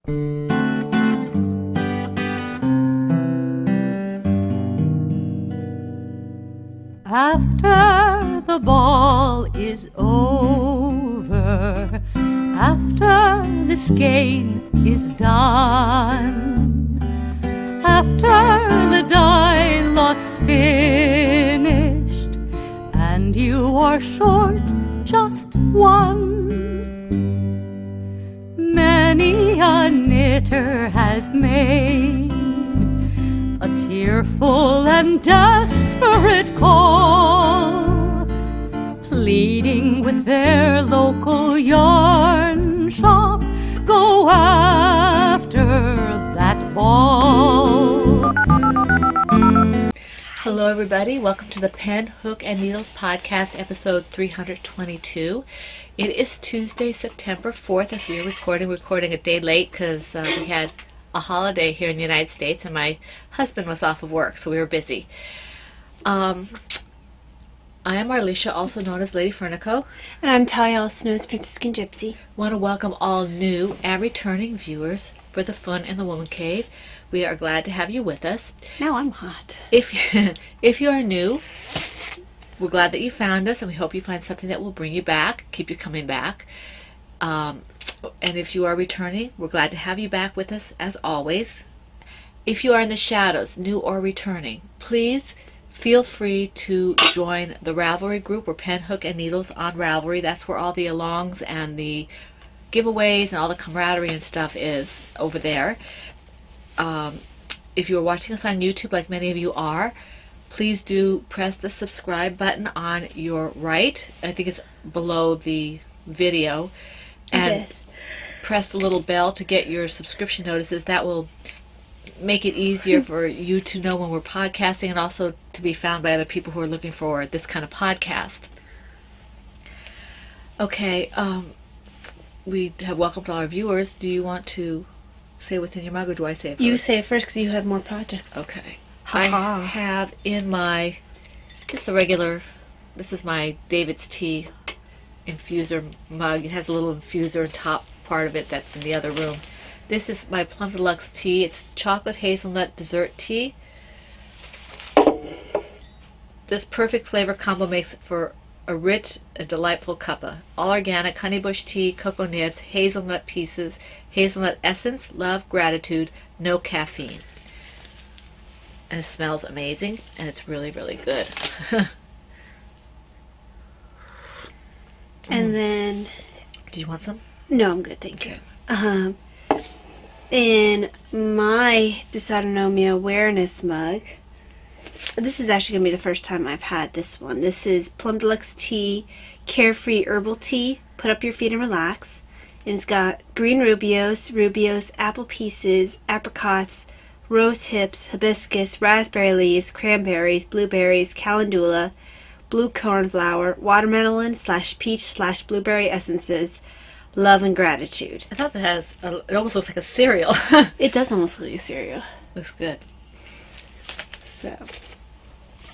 After the ball is over, after this game is done, after the die lot's finished, and you are short just one, many a knitter has made a tearful and desperate call, pleading with their local yarn shop, go after that ball. Hello everybody, welcome to the Pen, Hook, and Needles podcast, episode 322. It is Tuesday, September 4th as we are recording a day late because we had a holiday here in the United States and my husband was off of work, so we were busy. I am Arlisha, also known as Lady Fernico. And I'm Talia, also known as Franciscan Gypsy. Want to welcome all new and returning viewers for the Fun in the Woman Cave. We are glad to have you with us. Now I'm hot. If you are new, we're glad that you found us, and we hope you find something that will bring you back, keep you coming back. And if you are returning, we're glad to have you back with us as always. If you are in the shadows, new or returning, please feel free to join the Ravelry group. We're Pen, Hook, and Needles on Ravelry. That's where all the alongs and the giveaways and all the camaraderie and stuff is over there. If you are watching us on YouTube, like many of you are, please do press the subscribe button on your right. I think it's below the video. And press the little bell to get your subscription notices. That will make it easier for you to know when we're podcasting and also to be found by other people who are looking for this kind of podcast. Okay, we have welcomed all our viewers. Do you want to say what's in your mug, or do I say it first? You say it first because you have more projects. Okay. Ha ha. I have in my, just a regular, this is my David's Tea infuser mug. It has a little infuser top part of it that's in the other room. This is my Plum Deluxe tea. It's chocolate hazelnut dessert tea. This perfect flavor combo makes it for a rich and delightful cuppa. All organic honeybush tea, cocoa nibs, hazelnut pieces, hazelnut essence, love, gratitude, no caffeine. And it smells amazing, and it's really, really good. And then... Do you want some? No, I'm good, thank you. In my dysautonomia awareness mug, this is actually going to be the first time I've had this one. This is Plum Deluxe Tea, Carefree Herbal Tea, Put Up Your Feet and Relax. And it's got green rubios, apple pieces, apricots, rose hips, hibiscus, raspberry leaves, cranberries, blueberries, calendula, blue cornflower, watermelon / peach / blueberry essences, love and gratitude. I thought that has, it almost looks like a cereal. It does almost look like a cereal. Looks good. So,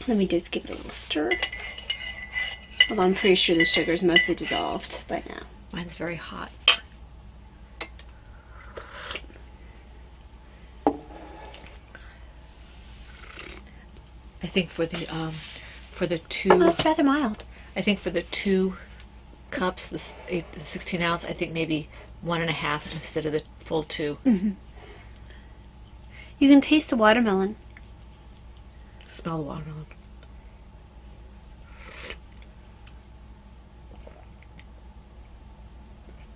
let me just give it a little stir. Although I'm pretty sure the sugar is mostly dissolved by now. Mine's very hot. I think for the two... Oh, it's rather mild. I think for the 2 cups, the 16 ounce, I think maybe 1.5 instead of the full 2. Mm-hmm. You can taste the watermelon. Smell the watermelon.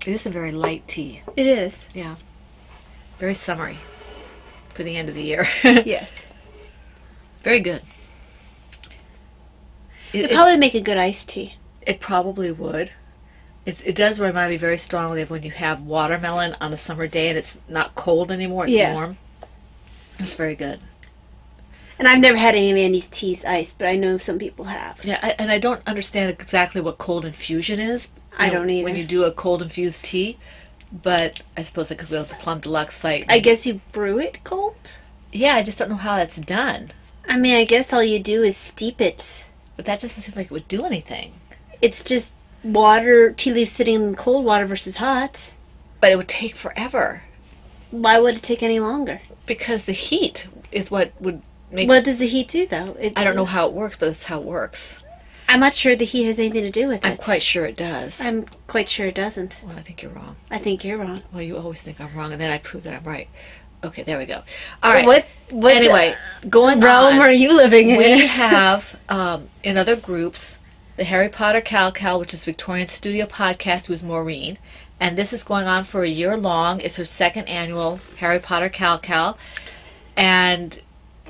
It is a very light tea. It is. Yeah. Very summery for the end of the year. Yes. Very good. It'd probably make a good iced tea. It probably would. It does remind me very strongly of when you have watermelon on a summer day and it's not cold anymore, it's warm. It's very good. And I've never had any of Andy's teas iced, but I know some people have. Yeah, and I don't understand exactly what cold infusion is. I don't either. When you do a cold infused tea, but I suppose it could go to the Plum Deluxe site. I guess you brew it cold? Yeah, I just don't know how that's done. I mean, I guess all you do is steep it. But that doesn't seem like it would do anything. It's just water, tea leaves sitting in cold water versus hot. But it would take forever. Why would it take any longer? Because the heat is what would make... What does the heat do, though? I don't know how it works, but that's how it works. I'm not sure the heat has anything to do with it. I'm quite sure it does. I'm quite sure it doesn't. Well, I think you're wrong. I think you're wrong. Well, you always think I'm wrong, and then I prove that I'm right. Okay, there we go. All right. What anyway, going realm on, are you living in? we have, in other groups, the Harry Potter Cal, which is Victorian Studio Podcast, who is Maureen. And this is going on for a year long. It's her second annual Harry Potter Cal. And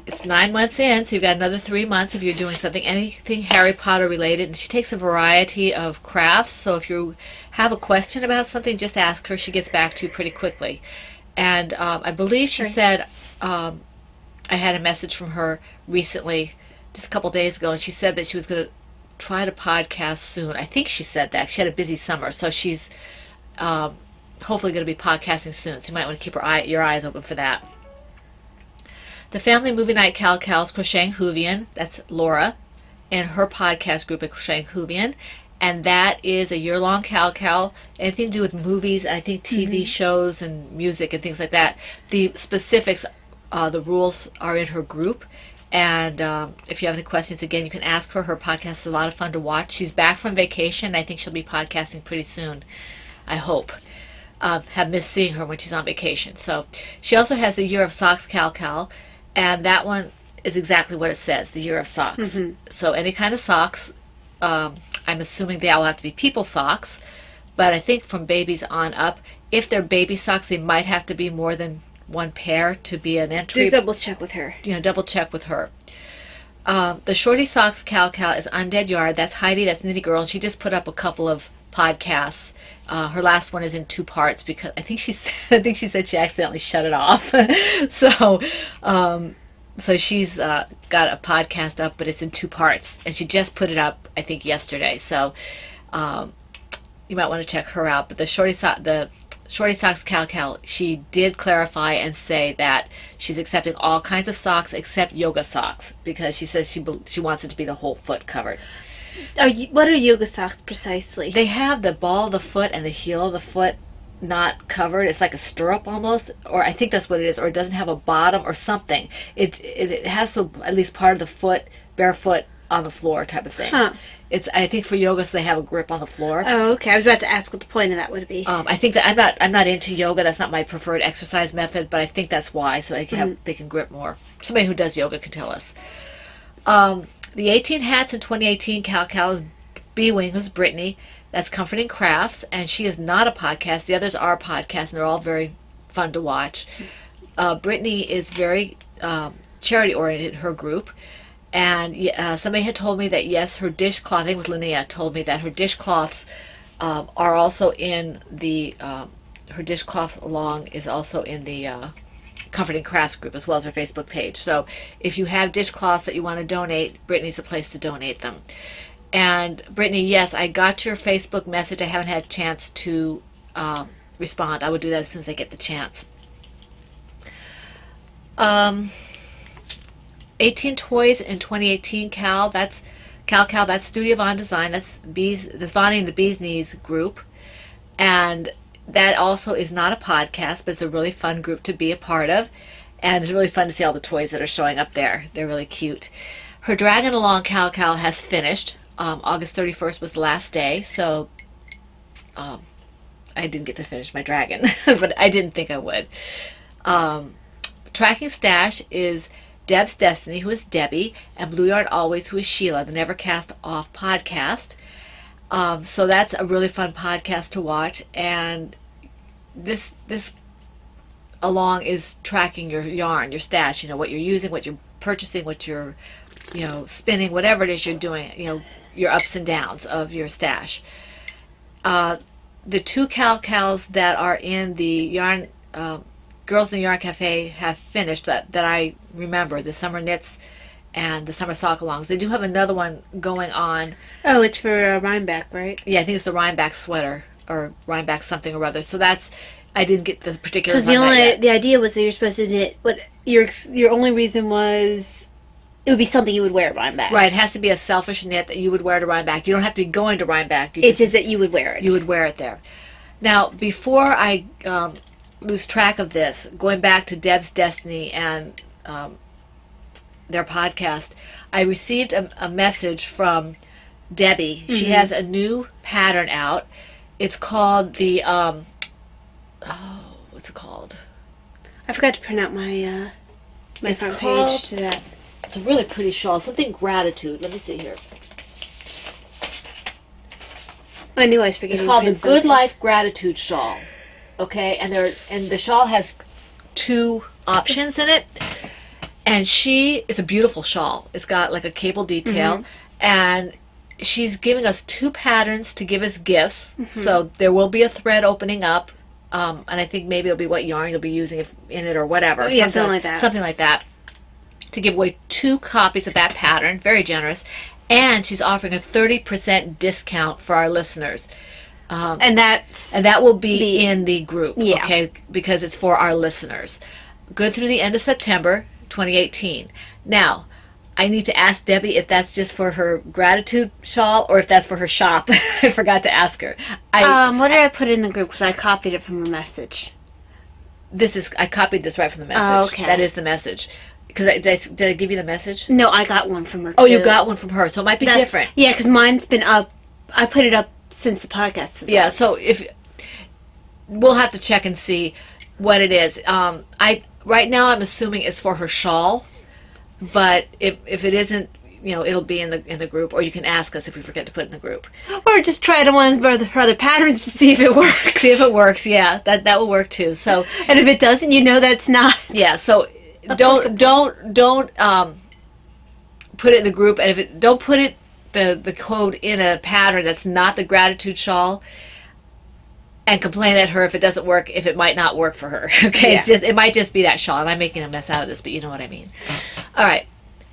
it's 9 months in, so you've got another 3 months if you're doing anything Harry Potter related. And she takes a variety of crafts, so if you have a question about something, just ask her. She gets back to you pretty quickly. And I believe she said, I had a message from her recently, just a couple days ago, and she said that she was going to try to podcast soon. I think she said that. She had a busy summer, so she's hopefully going to be podcasting soon, so you might want to keep your eyes open for that. The Family Movie Night Cal's Crocheting Hoovian, that's Laura, and her podcast group at Crocheting Hoovian, and that is a year-long Cal, anything to do with movies, I think TV shows and music and things like that. The specifics, the rules are in her group, and if you have any questions, again, you can ask her. Her podcast is a lot of fun to watch. She's back from vacation. I think she'll be podcasting pretty soon, I hope. Have missed seeing her when she's on vacation. So she also has the Year of Socks Cal, and that one is exactly what it says, the Year of Socks. So any kind of socks, I'm assuming they all have to be people socks, but I think from babies on up, if they're baby socks, they might have to be more than one pair to be an entry. Just double check with her. Double check with her. The Shorty Socks Cal is Undead Yard. That's Heidi, that's Nitty Girl, and she just put up a couple of podcasts. Her last one is in 2 parts because I think she said she accidentally shut it off. So she's got a podcast up, but it's in 2 parts, and she just put it up I think yesterday. So you might want to check her out. But the Shorty Socks Cal, she did clarify and say that she's accepting all kinds of socks except yoga socks because she says she wants it to be the whole foot covered. What are yoga socks precisely? They have the ball of the foot and the heel of the foot not covered. It's like a stirrup almost, or I think that's what it is, or it doesn't have a bottom or something. It has at least part of the foot, barefoot on the floor type of thing. I think for yoga, so they have a grip on the floor. Oh, okay. I was about to ask what the point of that would be. I think that I'm not into yoga. That's not my preferred exercise method, but I think that's why, so they can grip more. Somebody who does yoga can tell us. The 18 hats in 2018 Cal is B-Wing, who's Brittany. That's Comforting Crafts, and she is not a podcast. The others are podcasts, and they're all very fun to watch. Brittany is very charity-oriented in her group, and somebody had told me that, yes, her dishcloth, I think it was Linnea, told me that her dishcloths are also in the, her dishcloth along is also in the Comforting Crafts group, as well as her Facebook page. So if you have dishcloths that you want to donate, Brittany's the place to donate them. And Brittany, yes, I got your Facebook message. I haven't had a chance to respond. I will do that as soon as I get the chance. 18 Toys in 2018 that's that's Studio Von Design. That's Vonnie and the Bee's Knees group. And that also is not a podcast, but it's a really fun group to be a part of. And it's really fun to see all the toys that are showing up there. They're really cute. Her Dragon Along Cal has finished. August 31st was the last day, so I didn't get to finish my dragon, but I didn't think I would. Tracking Stash is Deb's Destiny, who is Debbie, and Blue Yard Always, who is Sheila, the Never Cast Off podcast. So that's a really fun podcast to watch, and this along is tracking your yarn, your stash, what you're using, what you're purchasing, what you're spinning, whatever it is you're doing, your ups and downs of your stash. The 2 Cals that are in the yarn, Girls in the Yarn Cafe have finished that I remember, the Summer Knits and the Summer Sock Alongs. They do have another one going on. Oh, it's for Rhinebeck, right? Yeah, I think it's the Rhinebeck sweater or Rhinebeck something or other. So that's, I didn't get the particulars on that yet. The idea was that you're supposed to knit, but your only reason was it would be something you would wear at Rhinebeck. Right, it has to be a selfish knit that you would wear to Rhinebeck. You don't have to be going to Rhinebeck. It's just that you would wear it. You would wear it there. Now, before I lose track of this, going back to Deb's Destiny and their podcast, I received a message from Debbie. She has a new pattern out. It's called the what's it called? I forgot to print out my my It's front called- page to that. It's a really pretty shawl. Something gratitude. Let me see here. I knew I was forgetting. It's called to the print Good something. Life Gratitude Shawl. Okay, and the shawl has 2 options in it. And it's a beautiful shawl. It's got like a cable detail, and she's giving us 2 patterns to give us gifts. So there will be a thread opening up, and I think maybe it'll be what yarn you'll be using in it or whatever. Oh, yeah, something like that. Something like that. To give away 2 copies of that pattern, very generous, and she's offering a 30% discount for our listeners. And that will be in the group, Yeah. okay? Because it's for our listeners. Good through the end of September 2018. Now, I need to ask Debbie if that's just for her gratitude shawl or if that's for her shop. I forgot to ask her. what did I put in the group? Because I copied it from her message. I copied this right from the message. Oh, okay. That is the message. Because did I give you the message? No, I got one from her. Oh, you too. got one from her, so it might be different. Yeah, because mine's been up. I put it up since the podcast was Yeah, up. so we'll have to check and see what it is. Right now I'm assuming it's for her shawl, but if it isn't, it'll be in the group, or you can ask us if we forget to put it in the group. Or just try it on one of her other patterns to see if it works. See if it works. Yeah, that will work too. So And if it doesn't, that's not. yeah, so don't put it in the group, and don't put it the code in a pattern that's not the gratitude shawl, and complain at her if it doesn't work, if it might not work for her. Okay, Yeah. it might just be that shawl, and I'm making a mess out of this, but you know what I mean. All right,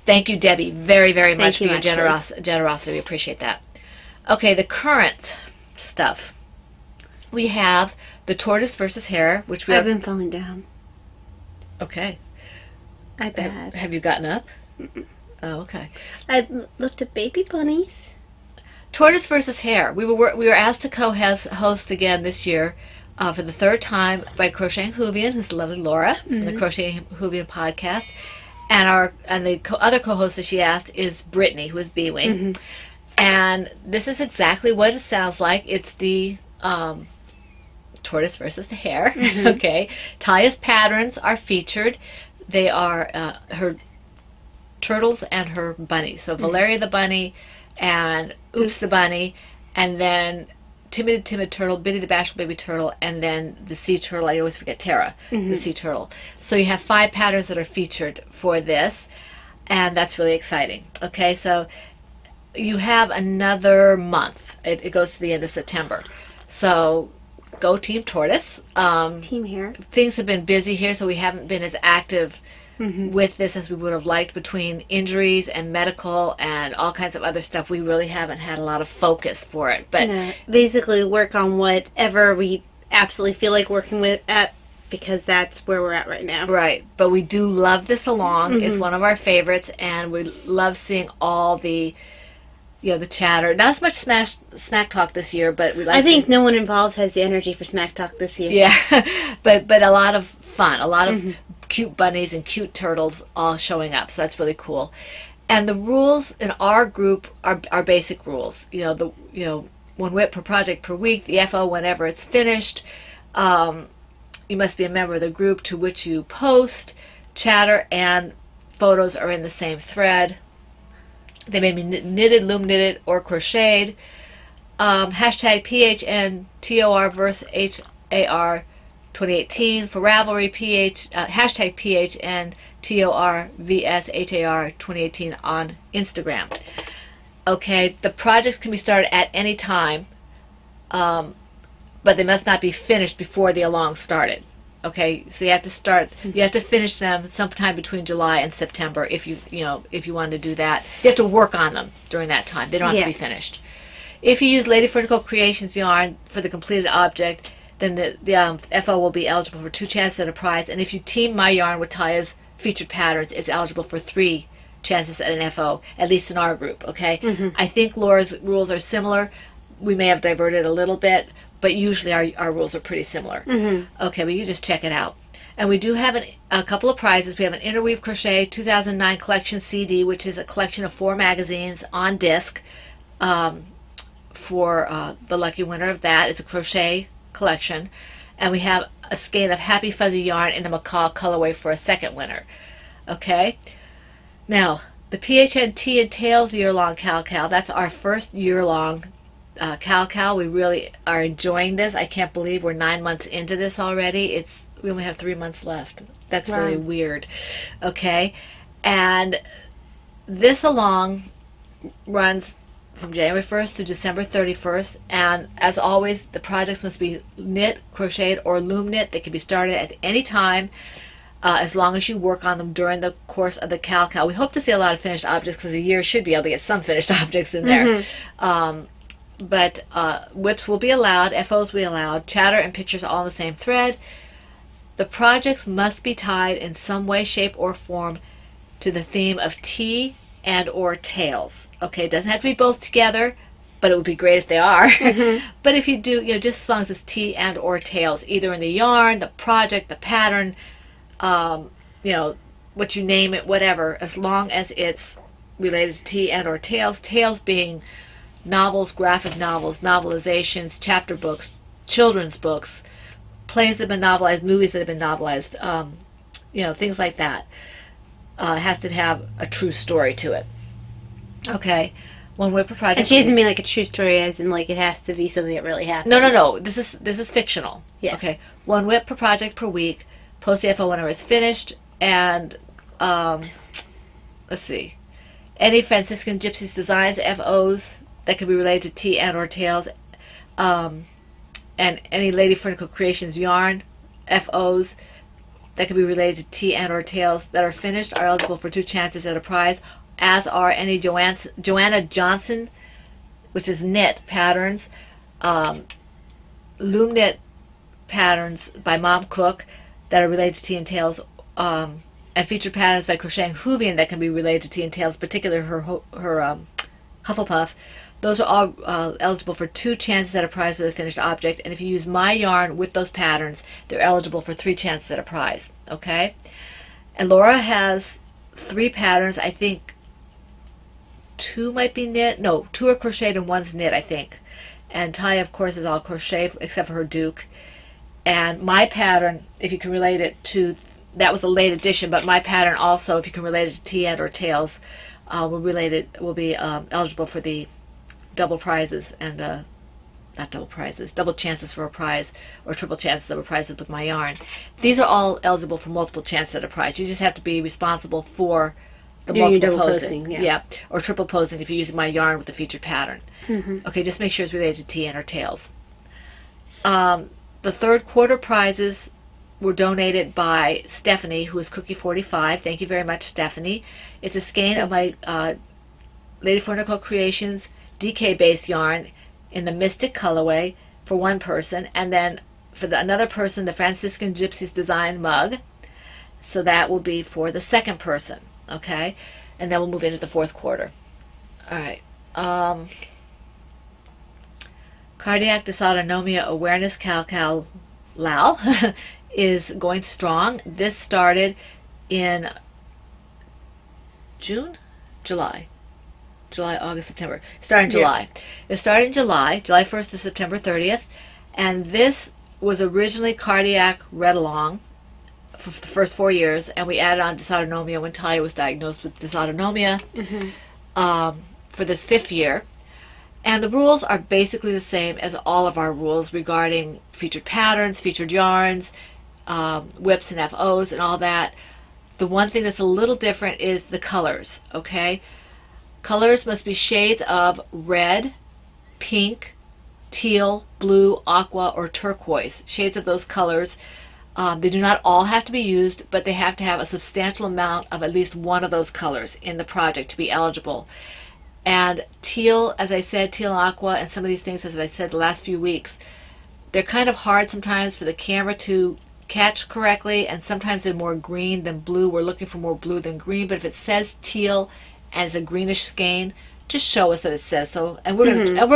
thank you, Debbie, very, very much for you, your Ashley. generosity. We appreciate that. Okay, the current stuff. We have the Tortoise versus Hare, which we I've been falling down. okay. I bet. Have you gotten up? Oh, okay. I looked at baby bunnies. Tortoise versus Hare. We were asked to co-host again this year for the 3rd time by Crocheting Hoovian, who's the lovely Laura from the Crocheting Hoovian podcast, and the other co-host that she asked is Brittany, who is B-Wing, and this is exactly what it sounds like. It's the Tortoise versus the Hare. Okay, Taya's patterns are featured. They are her turtles and her bunnies. So Valeria the bunny and Oops the bunny, and then Timid turtle, Biddy the bashful baby turtle, and then the sea turtle. I always forget Tara, the sea turtle. So you have 5 patterns that are featured for this, and that's really exciting. Okay, so you have another month. It goes to the end of September. So go Team Tortoise. Team Hare. Things have been busy here, so we haven't been as active with this as we would have liked. Between injuries and medical and all kinds of other stuff, we really haven't had a lot of focus for it. But Basically work on whatever we absolutely feel like working with because that's where we're at right now. right, but we do love this along. It's one of our favorites, and we love seeing all the the chatter. Not as much smack talk this year, but we like. I think no one involved has the energy for smack talk this year. Yeah, but a lot of fun, a lot of cute bunnies and cute turtles all showing up. So that's really cool. And the rules in our group are basic rules. One whip per project per week. The FO whenever it's finished. You must be a member of the group to which you post. Chatter and photos are in the same thread. They may be knitted, loom knitted, or crocheted. Hashtag PHNTOR versus HAR 2018 for Ravelry. Hashtag PHNTOR vs HAR 2018 on Instagram. Okay, the projects can be started at any time, but they must not be finished before the along started. Okay, so you have to finish them sometime between July and September if you want to do that. You have to work on them during that time. They don't have to be finished. If you use Lady Vertical Creations yarn for the completed object, then the FO will be eligible for 2 chances at a prize. And if you team my yarn with Taya's featured patterns, it's eligible for 3 chances at an FO, at least in our group. Okay, I think Laura's rules are similar. We may have diverted a little bit, but usually our rules are pretty similar. Okay, but you just check it out. And we do have a couple of prizes. We have an Interweave Crochet 2009 collection CD, which is a collection of 4 magazines on disc. For the lucky winner of that, it's a crochet collection. And we have a skein of Happy Fuzzy yarn in the macaw colorway for a second winner. Okay, now the PHNT and Tails year-long Cal, that's our first year-long Cal. We really are enjoying this. I can't believe we're 9 months into this already. We only have 3 months left. That's really weird. Okay, and this along runs from January 1st through December 31st, and as always, the projects must be knit, crocheted, or loom knit. They can be started at any time, as long as you work on them during the course of the Cal. We hope to see a lot of finished objects, because a year should be able to get some finished objects in there. But whips will be allowed, FOs will be allowed, chatter and pictures all on the same thread. The projects must be tied in some way, shape, or form to the theme of tea and or tails. Okay, it doesn't have to be both together, but it would be great if they are. But if you do, just as long as it's tea and or tails, either in the yarn, the project, the pattern, what you name it, whatever, as long as it's related to tea and or tails. Tails being novels, graphic novels, novelizations, chapter books, children's books, plays that have been novelized, movies that have been novelized, things like that. It has to have a true story to it. Okay, one whip per project. And she doesn't mean like a true story, as in like it has to be something that really happened. No. This is fictional. Yeah. Okay. One whip per project per week. Post the FO whenever it's finished. And let's see, any Franciscan Gypsies designs FOs that can be related to tea and or tails, and any Lady Furnicle Creations yarn FOs that can be related to tea and or tails that are finished are eligible for 2 chances at a prize, as are any Joanna Johnson, which is knit patterns, loom knit patterns by Mom Cook that are related to tea and tails, and featured patterns by Crocheting Hoovian that can be related to tea and tails, particularly her Hufflepuff. Those are all eligible for 2 chances at a prize with a finished object, and if you use my yarn with those patterns, they're eligible for 3 chances at a prize. Okay, and Laura has 3 patterns. I think 2 might be knit. No, 2 are crocheted and 1's knit, I think. And Taya, of course, is all crochet except for her Duke. And my pattern, if you can relate it to, that was a late addition, but my pattern also, if you can relate it to tea and or tails, will be eligible for the double prizes, and not double prizes, double chances for a prize, or triple chances of a prize with my yarn. These are all eligible for multiple chances at a prize. You just have to be responsible for the multiple posing. Yeah, or triple posing if you're using my yarn with the featured pattern. Okay, just make sure it's related to tea and or tails. The third quarter prizes were donated by Stephanie, who is Cookie 45. Thank you very much, Stephanie. It's a skein of my Lady Furnicle Creations DK base yarn in the Mystic colorway for one person, and then for another person, the Franciscan Gypsies design mug. So that will be for the second person. Okay, and then we'll move into the fourth quarter. All right. Cardiac Dysautonomia Awareness Cal Lao is going strong. This started in July, August, September. It started in July. It started in July 1st to September 30th, and this was originally Cardiac Read Along for the first 4 years, and we added on dysautonomia when Talia was diagnosed with dysautonomia for this 5th year. And the rules are basically the same as all of our rules regarding featured patterns, featured yarns, whips and FOs and all that. The one thing that's a little different is the colors, okay? Colors must be shades of red, pink, teal, blue, aqua, or turquoise. Shades of those colors. They do not all have to be used, but they have to have a substantial amount of at least one of those colors in the project to be eligible. And teal, as I said, teal, aqua, and some of these things, as I said the last few weeks, they're kind of hard sometimes for the camera to catch correctly, and sometimes they're more green than blue. We're looking for more blue than green, but if it says teal and it's a greenish skein, just show us that it says so, and we're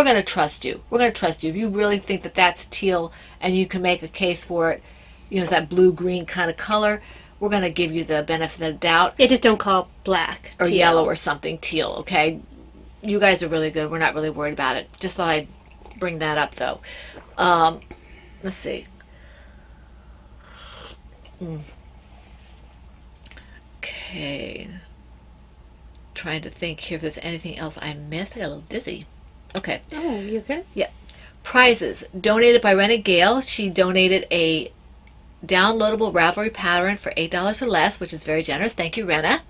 gonna trust you. We're gonna trust you. If you really think that that's teal and you can make a case for it, you know, that blue-green kind of color, we're gonna give you the benefit of the doubt. Yeah, just don't call black or teal. Yellow or something teal. Okay, you guys are really good. We're not really worried about it. Just thought I'd bring that up though. Let's see. Okay. Trying to think here if there's anything else I missed. I got a little dizzy. Okay. Oh, you okay? Yeah. Prizes. Donated by Rena Gale. She donated a downloadable Ravelry pattern for $8 or less, which is very generous. Thank you, Rena.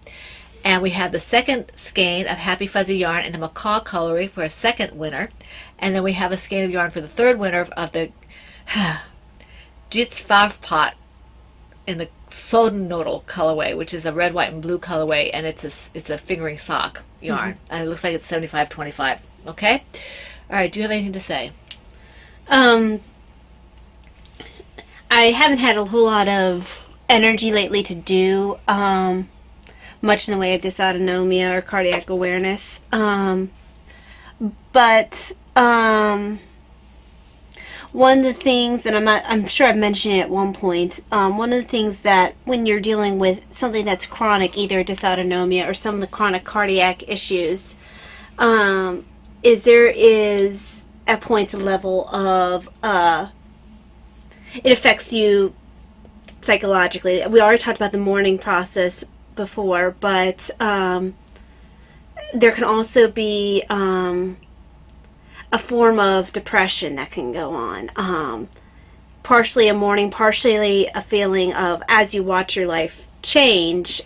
And we have the second skein of Happy Fuzzy yarn in the macaw coloring for a second winner. And then we have a skein of yarn for the third winner of the Jits Favpot in the Sodnodal colorway, which is a red, white, and blue colorway, and it's a fingering sock yarn, and it looks like it's 75-25. Okay, all right. Do you have anything to say? I haven't had a whole lot of energy lately to do much in the way of dysautonomia or cardiac awareness, but one of the things, and I'm sure I've mentioned it at one point, one of the things that when you're dealing with something that's chronic, either dysautonomia or some of the chronic cardiac issues, is there is at points a level of, it affects you psychologically. We already talked about the mourning process before, but there can also be a form of depression that can go on. Partially a mourning, partially a feeling of, as you watch your life change,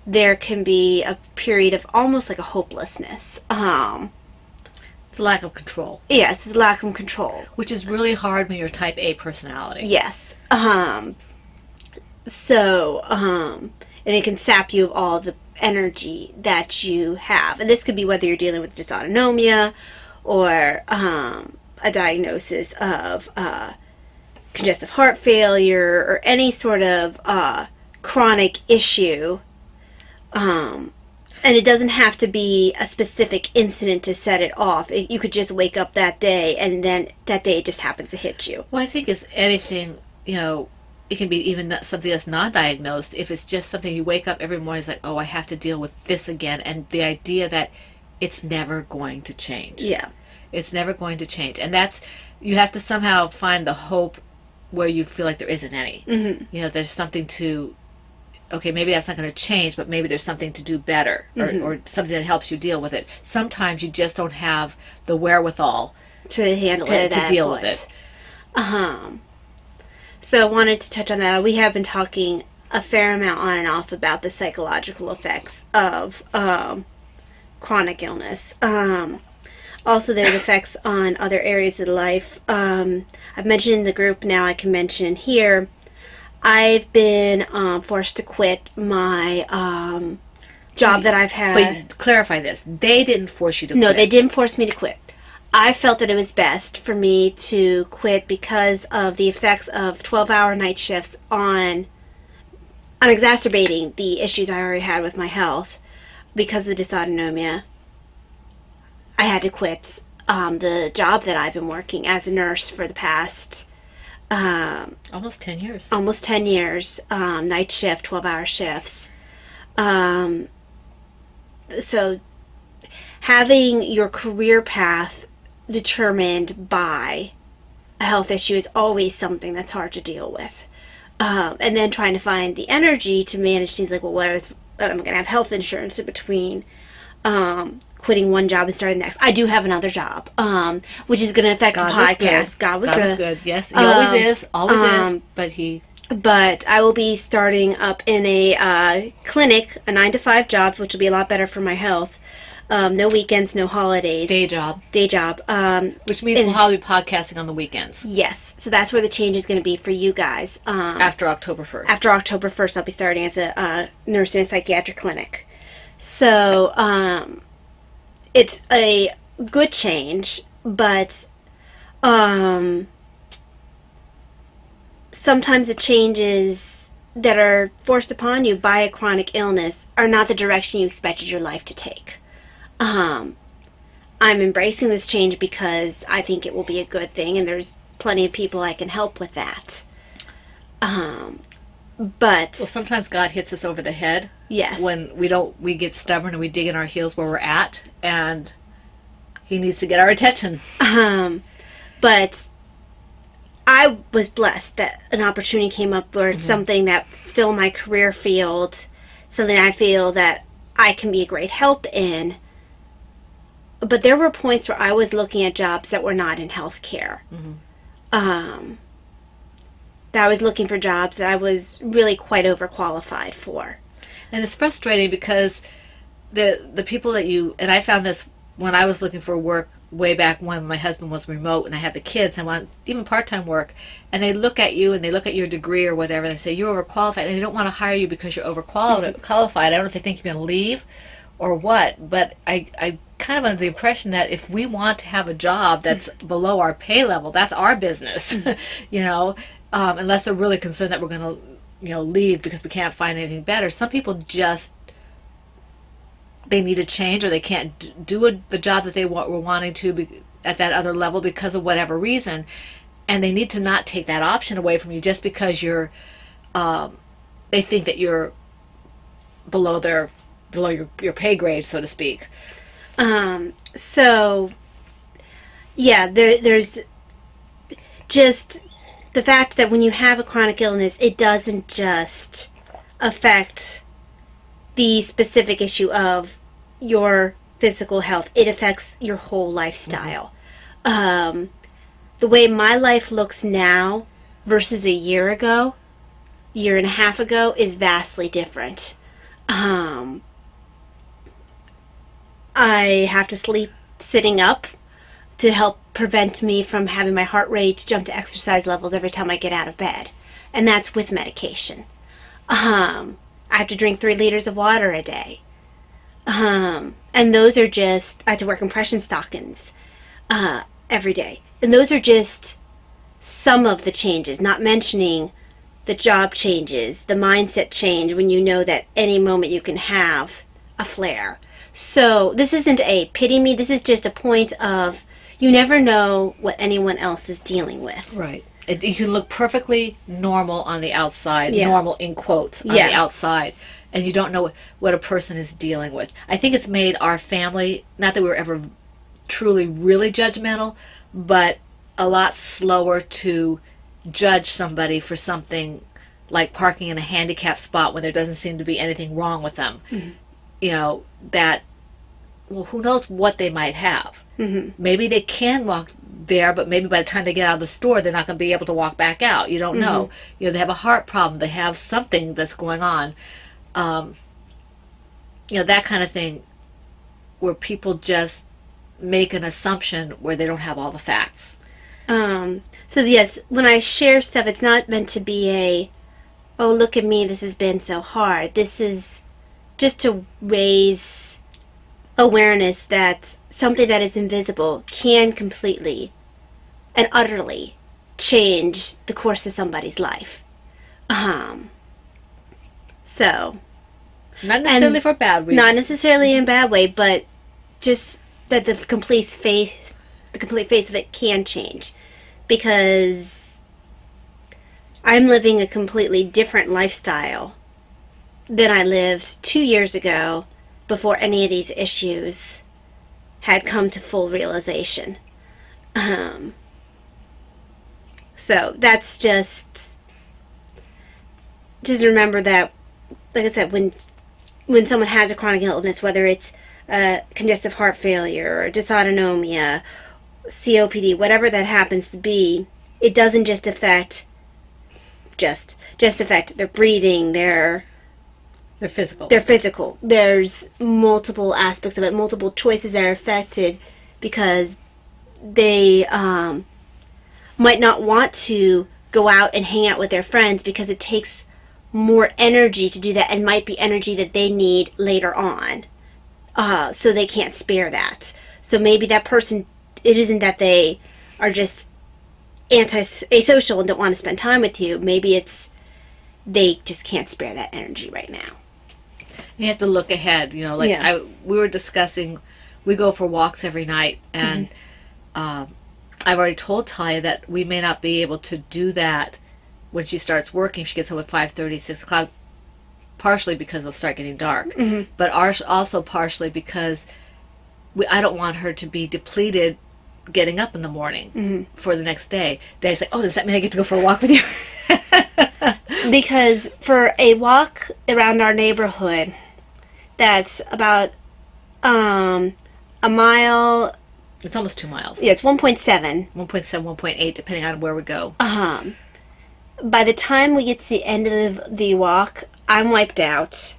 there can be a period of almost like a hopelessness. It's a lack of control. Yes, it's a lack of control. Which is really hard when you're type A personality. Yes. And it can sap you of all the energy that you have. And this could be whether you're dealing with dysautonomia or a diagnosis of congestive heart failure or any sort of chronic issue. And it doesn't have to be a specific incident to set it off. You could just wake up that day and then that day it just happens to hit you. Well, I think it's anything, you know, it can be even something that's not diagnosed. If it's just something you wake up every morning, it's like, oh, I have to deal with this again. And the idea that it's never going to change. Yeah. It's never going to change. And that's, you have to somehow find the hope where you feel like there isn't any. Mm-hmm. You know, there's something to, okay, maybe that's not going to change, but maybe there's something to do better or something that helps you deal with it. Sometimes you just don't have the wherewithal to handle it, to deal with it. So I wanted to touch on that. We have been talking a fair amount on and off about the psychological effects of chronic illness. Also, there's effects on other areas of life. I've mentioned in the group, now I can mention here. I've been forced to quit my job that I've had. But clarify this. They didn't force you to quit. No, they didn't force me to quit. I felt that it was best for me to quit because of the effects of 12-hour night shifts on exacerbating the issues I already had with my health. Because of the dysautonomia, I had to quit the job that I've been working as a nurse for the past almost 10 years. Almost 10 years. Night shift, 12-hour shifts. So having your career path determined by a health issue is always something that's hard to deal with. And then trying to find the energy to manage things like, well, I'm going to have health insurance in between quitting one job and starting the next. I do have another job, which is going to affect the podcast. God was good. Yes, he always is, But I will be starting up in a clinic, a 9-to-5 job, which will be a lot better for my health. No weekends, no holidays. Day job. Which means we'll probably be podcasting on the weekends. Yes. So that's where the change is going to be for you guys. After October 1st. After October 1st, I'll be starting as a nurse in a psychiatric clinic. So it's a good change, but sometimes the changes that are forced upon you by a chronic illness are not the direction you expected your life to take. I'm embracing this change because I think it will be a good thing, and there's plenty of people I can help with that. But well, sometimes God hits us over the head. Yes. When we get stubborn and we dig in our heels where we're at, and He needs to get our attention. But I was blessed that an opportunity came up where it's something that's still my career field, something I feel that I can be a great help in. But there were points where I was looking at jobs that were not in healthcare. That I was looking for jobs that I was really quite overqualified for. And it's frustrating because the people that and I found this when I was looking for work way back when my husband was remote and I had the kids, I want even part-time work, and they look at you and they look at your degree or whatever and they say you're overqualified, and they don't want to hire you because you're overqualified. I don't know if they think you're going to leave or what, but I kind of under the impression that if we want to have a job that's below our pay level, that's our business, unless they're really concerned that we're going to leave because we can't find anything better. Some people just, they need a change, or they can't do the job that they were wanting to be at that other level because of whatever reason, and they need to not take that option away from you just because they think that you're below your pay grade, so to speak. So yeah, there's just the fact that when you have a chronic illness, it doesn't just affect the specific issue of your physical health. It affects your whole lifestyle. The way my life looks now versus a year and a half ago, is vastly different. I have to sleep sitting up to help prevent me from having my heart rate jump to exercise levels every time I get out of bed. And that's with medication. I have to drink 3 liters of water a day. And those are just, I have to wear compression stockings every day. And those are just some of the changes, not mentioning the job changes, the mindset change when you know that any moment you can have a flare. So this isn't a pity me, this is just a point of you never know what anyone else is dealing with. Right. You can look perfectly normal on the outside, normal in quotes, on the outside, and you don't know what a person is dealing with. I think it's made our family, not that we were ever truly really judgmental, but a lot slower to judge somebody for something like parking in a handicapped spot when there doesn't seem to be anything wrong with them. Who knows what they might have. Maybe they can walk there, but maybe by the time they get out of the store, they're not going to be able to walk back out. You don't know. They have a heart problem. They have something that's going on. That kind of thing, where people just make an assumption where they don't have all the facts. So yes, when I share stuff, it's not meant to be oh, look at me, this has been so hard. This is just to raise awareness that something that is invisible can completely and utterly change the course of somebody's life. So not necessarily for a bad reason. Not necessarily in a bad way, but just that the complete face of it can change, because I'm living a completely different lifestyle than I lived 2 years ago, before any of these issues had come to full realization. So that's just remember that, like I said, when someone has a chronic illness, whether it's congestive heart failure or dysautonomia, COPD, whatever that happens to be, it doesn't just affect affect their breathing, their physical. There's multiple aspects of it, multiple choices that are affected, because they might not want to go out and hang out with their friends because it takes more energy to do that, and might be energy that they need later on. So they can't spare that. So maybe that person, it isn't that they are just asocial and don't want to spend time with you. Maybe it's they just can't spare that energy right now. You have to look ahead, we were discussing we go for walks every night, and I've already told Talia that we may not be able to do that when she starts working. She gets home at 5:30, 6 o'clock, partially because it'll start getting dark, but also partially because I don't want her to be depleted getting up in the morning for the next day. They say, oh, does that mean I get to go for a walk with you? Because for a walk around our neighborhood, that's about a mile. It's almost 2 miles. Yeah, it's 1.7. 1.7, 1.8, depending on where we go. By the time we get to the end of the walk, I'm wiped out.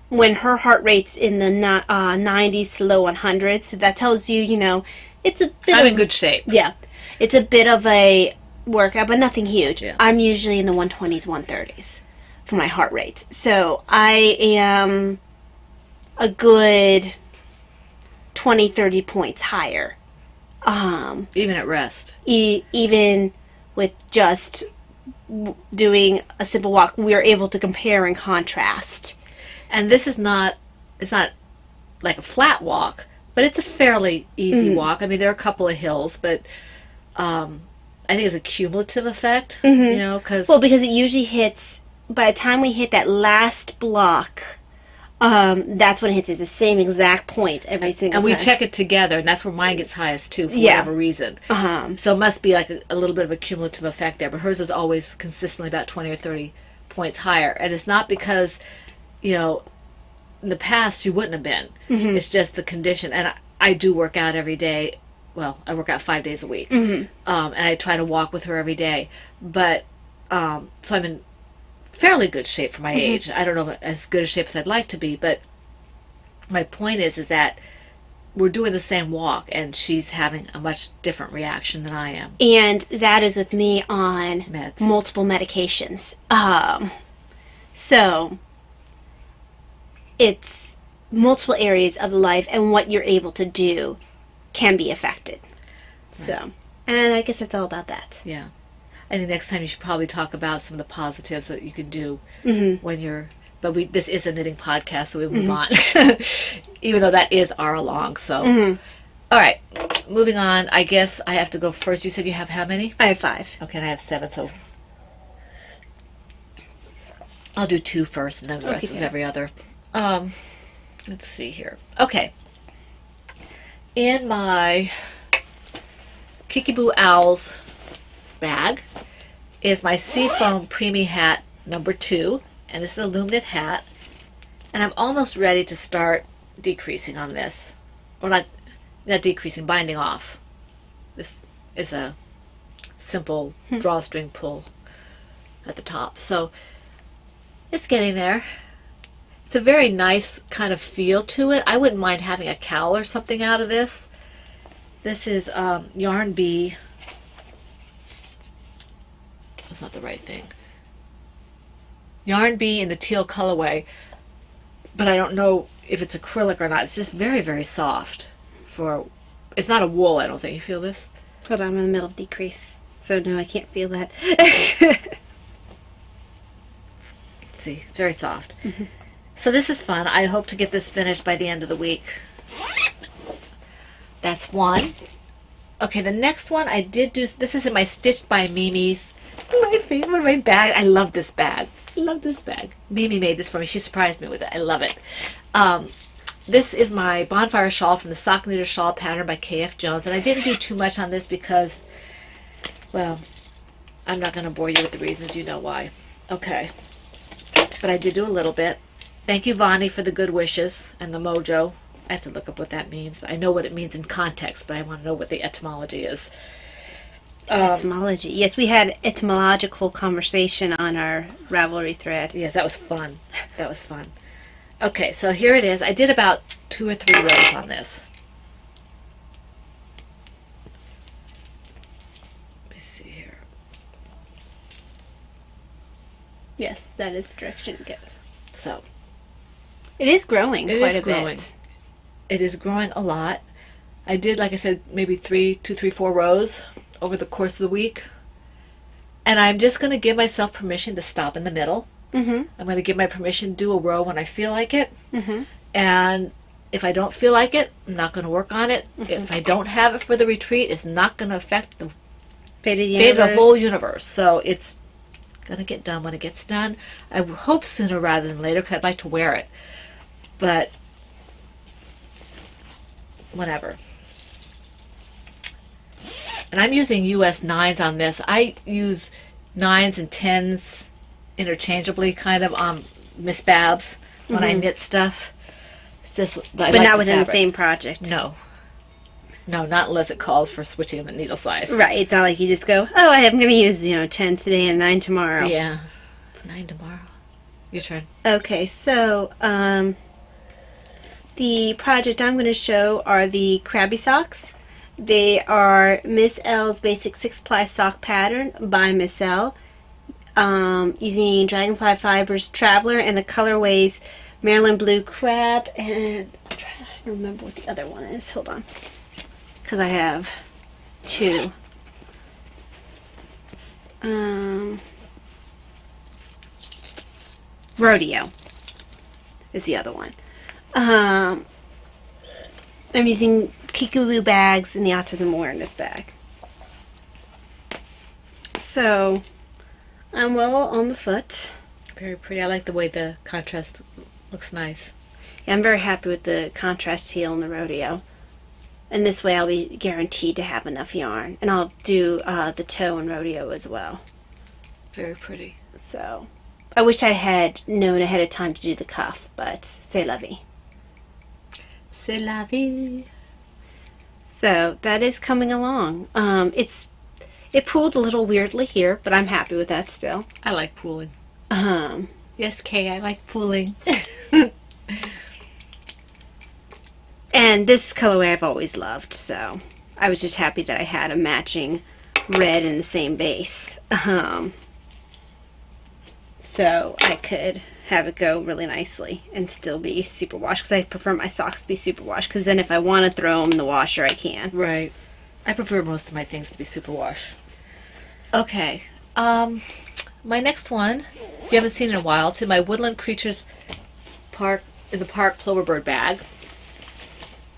When her heart rate's in the 90s to low 100s, so that tells you, you know, it's a bit I'm in good shape. Yeah. It's a bit of a workout, but nothing huge. Yeah. I'm usually in the 120s, 130s for my heart rate. So I am a good 20, 30 points higher. Even at rest. Even with just doing a simple walk, we are able to compare and contrast. And this is not, it's not like a flat walk, but it's a fairly easy walk. I mean, there are a couple of hills, but I think it's a cumulative effect, you know, because it usually hits, by the time we hit that last block, that's when it hits at the same exact point every single time. And we check it together, and that's where mine gets highest, too, for whatever reason. So it must be like a little bit of a cumulative effect there, but hers is always consistently about 20 or 30 points higher. And it's not because, you know, in the past she wouldn't have been. It's just the condition. And I do work out every day. Well, I work out 5 days a week. And I try to walk with her every day. But, so I'm in fairly good shape for my age. I don't know as good a shape as I'd like to be, but my point is that we're doing the same walk, and she's having a much different reaction than I am. And that is with me on Meds. Multiple medications. So it's multiple areas of life, and what you're able to do can be affected. Right. So, and I guess that's all about that. Yeah. I think next time you should probably talk about some of the positives that you can do when you're, but this is a knitting podcast, so we'll move on. Even though that is our along, so. All right, moving on. I guess I have to go first. You said you have how many? I have 5. Okay, and I have 7, so I'll do 2 first, and then the rest is every other. Let's see here. Okay. In my Kikiboo Owls bag is my Seafoam Preemie Hat number 2, and this is a Luminess hat, and I'm almost ready to start decreasing on this, or not decreasing, binding off. This is a simple drawstring pull at the top, so it's getting there. It's a very nice kind of feel to it. I wouldn't mind having a cowl or something out of this. This is Yarn Bee. That's not the right thing. Yarn Bee in the teal colorway, but I don't know if it's acrylic or not. It's just very, very soft. It's not a wool, I don't think. You feel this? Hold on, I'm in the middle of decrease, so no, I can't feel that. See, it's very soft. So this is fun. I hope to get this finished by the end of the week. That's one. Okay, the next one I did do, this is in my Stitched by Mimi's, my favorite, my bag. I love this bag. I love this bag. Mimi made this for me. She surprised me with it. I love it. This is my Bonfire Shawl from the Sock Knitter's Shawl pattern by K.F. Jones. And I didn't do too much on this because, well, I'm not going to bore you with the reasons. You know why. Okay. But I did do a little bit. Thank you, Vonnie, for the good wishes and the mojo. I have to look up what that means. But I know what it means in context, but I want to know what the etymology is. Etymology. Yes, we had etymological conversation on our Ravelry thread. Yes, that was fun. That was fun. Okay, so here it is. I did about 2 or 3 rows on this. Let me see here. Yes, that is the direction it goes. So it is growing quite a growing. bit. It is growing a lot. I did, like I said, maybe 2, 3, 4 rows over the course of the week. And I'm just going to give myself permission to stop in the middle. I'm going to give my permission to do a row when I feel like it. And if I don't feel like it, I'm not going to work on it. If I don't have it for the retreat, it's not going to affect the fate of the whole universe. So it's going to get done when it gets done. I hope sooner rather than later because I'd like to wear it. But whenever. And I'm using US 9s on this. I use 9s and 10s interchangeably kind of on Miss Babs when I knit stuff. It's just, but not within the same project. No. No, not unless it calls for switching the needle size. Right. It's not like you just go, oh, I'm going to use, 10 today and 9 tomorrow. Yeah. 9 tomorrow. Your turn. Okay, so the project I'm going to show are the Crabby Socks. They are Miss L's Basic 6-Ply Sock Pattern by Miss L. Using Dragonfly Fibers Traveler and the colorways Maryland Blue Crab, and I'm trying to remember what the other one is. Hold on. Because I have two. Rodeo is the other one. I'm using Kickaboo bags in the Autism Awareness bag. So, I'm well on the foot. Very pretty. I like the way the contrast looks nice. Yeah, I'm very happy with the contrast heel and the rodeo. And this way I'll be guaranteed to have enough yarn. And I'll do the toe and rodeo as well. Very pretty. So, I wish I had known ahead of time to do the cuff, but c'est la vie. C'est la vie. So, that is coming along. It pooled a little weirdly here, but I'm happy with that still. I like pooling. Yes, Kay, I like pooling. And this colorway I've always loved, so I was just happy that I had a matching red in the same base. So I could have it go really nicely and still be super washed, because I prefer my socks to be super washed, because then if I want to throw them in the washer, I can. Right. I prefer most of my things to be super wash. Okay. My next one, if you haven't seen it in a while, it's in my Woodland Creatures Park Ploverbird bag.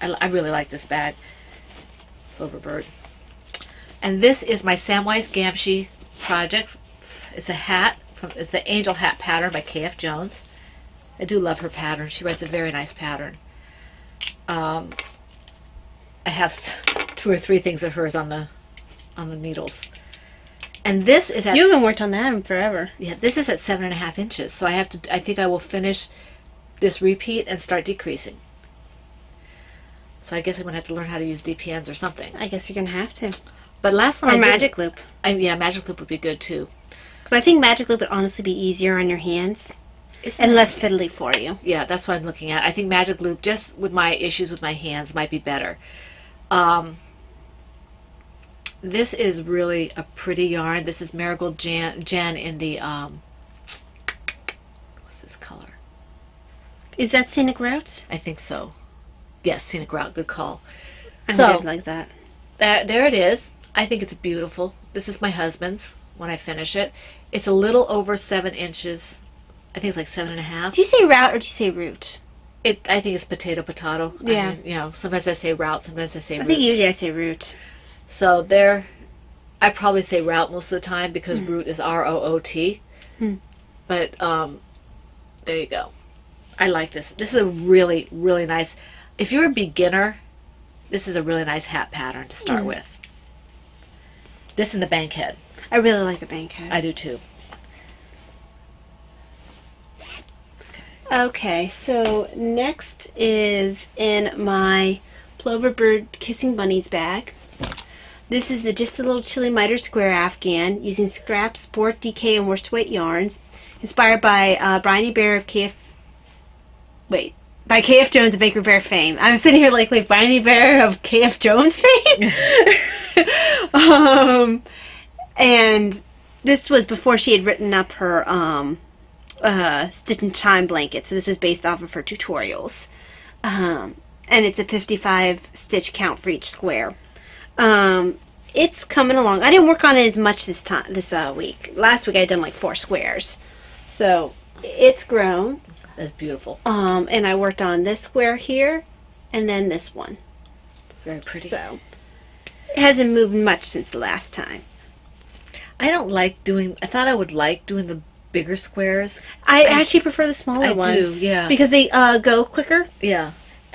I really like this bag, Ploverbird. And this is my Samwise Gamgee project. It's a hat. It's the Angel Hat pattern by K.F. Jones. I do love her pattern. She writes a very nice pattern. I have 2 or 3 things of hers on the needles. And this is at... You haven't worked on that in forever. Yeah, this is at 7.5 inches. So I think I will finish this repeat and start decreasing. So I guess I'm going to have to learn how to use DPNs or something. I guess you're going to have to. But last one Or Magic Loop. Yeah, Magic Loop would be good too. Because I think Magic Loop would honestly be easier on your hands. And less fiddly for you. Yeah, that's what I'm looking at. I think Magic Loop, just with my issues with my hands, might be better. This is really a pretty yarn. This is Marigold Jen in the, what's this color? Is that Scenic Route? I think so. Yes, Scenic Route. Good call. I'm good like that. There it is. I think it's beautiful. This is my husband's when I finish it. It's a little over 7 inches. I think it's like 7.5. Do you say route or do you say root? I think it's potato. Yeah. I mean, sometimes I say route, sometimes I say root. I think usually I say root. So there, I probably say route most of the time because root is R-O-O-T. But there you go. I like this. This is a really, really nice. If you're a beginner, this is a really nice hat pattern to start with. This and the bank head. I really like the bank head. I do too. Okay, so next is in my Ploverbird Kissing Bunnies bag. This is the Just a Little Chilly Miter Square Afghan using scrap, sport, DK, and worsted weight yarns. Inspired by Bryony Bear of by K.F. Jones of Baker Bear fame. I'm sitting here like, wait, Bryony Bear of K.F. Jones fame? And this was before she had written up her Stitch and Chime blanket, so this is based off of her tutorials. And it's a 55 stitch count for each square. It's coming along. I didn't work on it as much this week. Last week I had done like 4 squares. So it's grown. That's beautiful. And I worked on this square here, and then this one. Very pretty. So, it hasn't moved much since the last time. I don't like doing, I thought I would like doing the bigger squares. I actually prefer the smaller ones. I do, yeah. Because they go quicker. Yeah.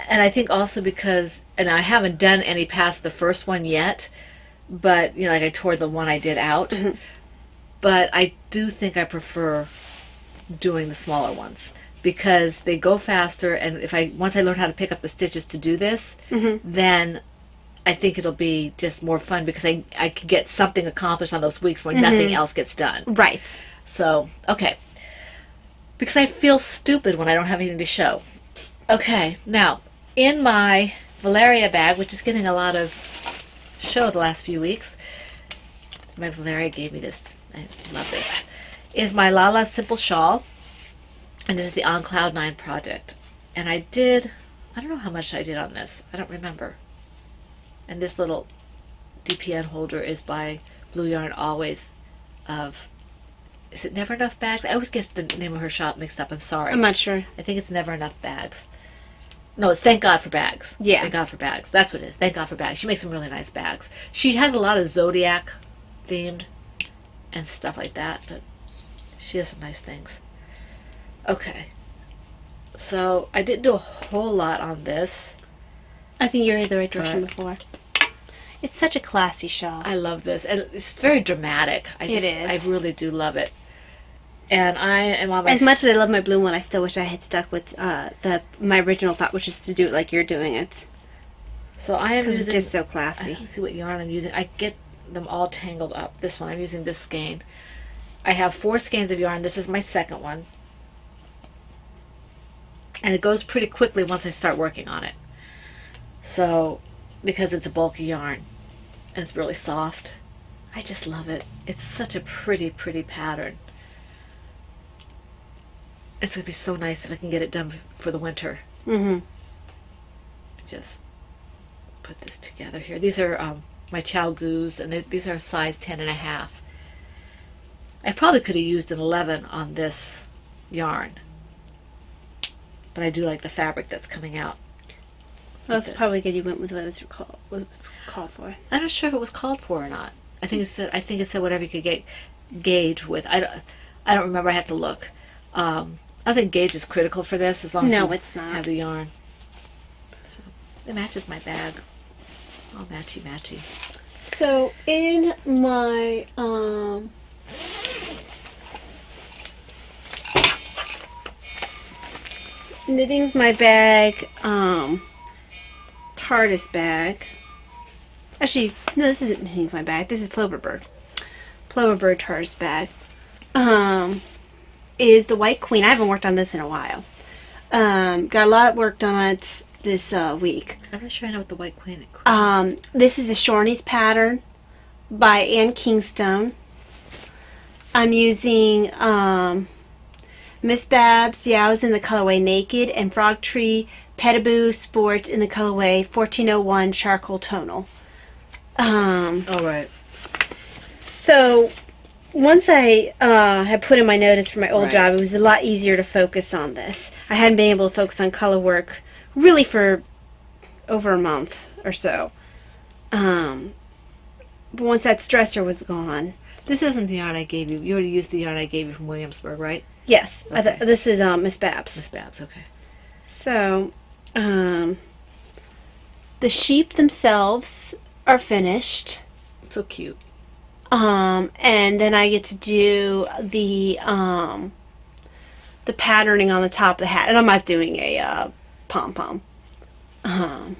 And I think also because, and I haven't done any past the first one yet, but, you know, like I tore the one I did out. Mm-hmm. But I do think I prefer doing the smaller ones because they go faster, and once I learn how to pick up the stitches to do this, then I think it'll be just more fun because I could get something accomplished on those weeks when nothing else gets done. Right. So, okay. Because I feel stupid when I don't have anything to show. Okay, now, in my Malaria bag, which is getting a lot of show the last few weeks, my Malaria gave me this, I love this, is my Lala Simple Shawl. And this is the On Cloud 9 project. And I don't know how much I did on this. I don't remember. And this little DPN holder is by Blue Yarn Always is it Never Enough Bags? I always get the name of her shop mixed up. I'm sorry. I'm not sure. I think it's Never Enough Bags. No, it's Thank God for Bags. Yeah. Thank God for Bags. That's what it is. Thank God for Bags. She makes some really nice bags. She has a lot of Zodiac themed and stuff like that, but she has some nice things. Okay. So, I didn't do a whole lot on this. I think you're in the right direction before. It's such a classy shawl. I love this. And it's very dramatic. It is. I really do love it. And I am on my... As much as I love my blue one, I still wish I had stuck with my original thought, which is to do it like you're doing it. So I am Because it's using... just so classy. Let me see what yarn I'm using. I get them all tangled up. This one, I'm using this skein. I have 4 skeins of yarn. This is my second one. And it goes pretty quickly once I start working on it. So, because it's a bulky yarn. And it's really soft. I just love it. It's such a pretty, pretty pattern. It's going to be so nice if I can get it done for the winter. Mm-hmm. Just put this together here. These are my Chow Goos, and these are size 10.5. I probably could have used an 11 on this yarn. But I do like the fabric that's coming out. Well, that's probably good you went with what it's called for. I'm not sure if it was called for or not. I think it said whatever you could gauge with. I don't remember. I have to look. I don't think gauge is critical for this as long as you it's not. have the yarn. So, it matches my bag. All matchy matchy. So in my knitting's my bag, Tortoise bag. Actually, no, this isn't knitting's my bag. This is Ploverbird. Ploverbird Tortoise bag. Is the White Queen. I haven't worked on this in a while. Got a lot of work done on it this week. I'm not sure I know what the White Queen is. This is a Shorty's pattern by Ann Kingstone. I'm using Miss Babs, yeah, I was in the colorway Naked, and Frog Tree Petaboo Sport in the colorway 1401 Charcoal Tonal. All right. So once I had put in my notice for my old job, it was a lot easier to focus on this. I hadn't been able to focus on color work really for over a month or so. But once that stressor was gone. This isn't the yarn I gave you. You already used the yarn I gave you from Williamsburg, right? Yes. Okay. This is Miss Babs. Miss Babs, okay. So, the sheep themselves are finished. So cute. And then I get to do the patterning on the top of the hat. And I'm not doing a pom-pom. That's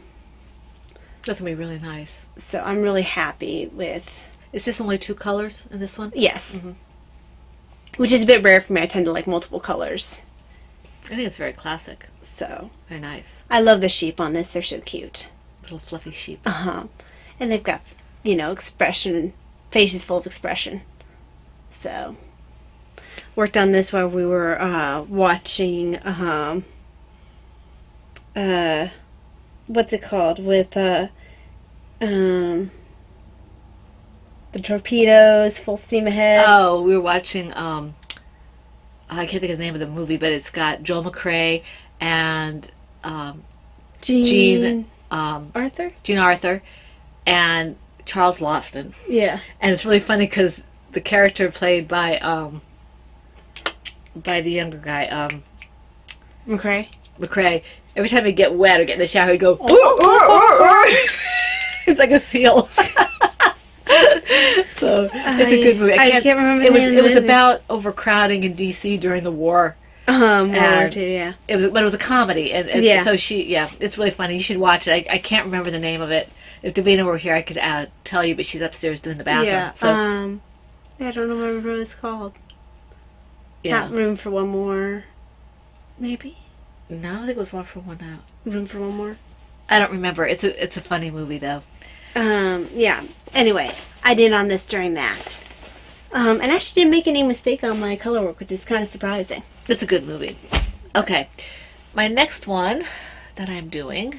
going to be really nice. So I'm really happy with... Is this only 2 colors in this one? Yes. Mm-hmm. Which is a bit rare for me. I tend to like multiple colors. I think it's very classic. So. Very nice. I love the sheep on this. They're so cute. Little fluffy sheep. And they've got, you know, expression, faces full of expression. So. Worked on this while we were watching, what's it called? With, the torpedoes, full steam ahead. Oh, we were watching I can't think of the name of the movie, but it's got Joel McCrea and Gene Arthur? Arthur? Gene Arthur and Charles Lofton. Yeah. And it's really funny because the character played by the younger guy, Okay. McCrea, every time he'd get wet or get in the shower, he'd go, it's like a seal. So it's a good movie. I can't remember the name of It was movie. about overcrowding in D.C. during the war. World War And II, yeah. but it was a comedy, and Yeah. so it's really funny. You should watch it. I can't remember the name of it. If Davina were here, I could tell you, but she's upstairs doing the bathroom. Yeah. So, I don't remember what it's called. yeah. Not Room for One More. Maybe? No, I think it was One for One Out. Room for One More. I don't remember. It's a funny movie though. Yeah. Anyway, I did on this during that. And I actually didn't make any mistake on my color work, which is kind of surprising. It's a good movie. Okay, my next one that I'm doing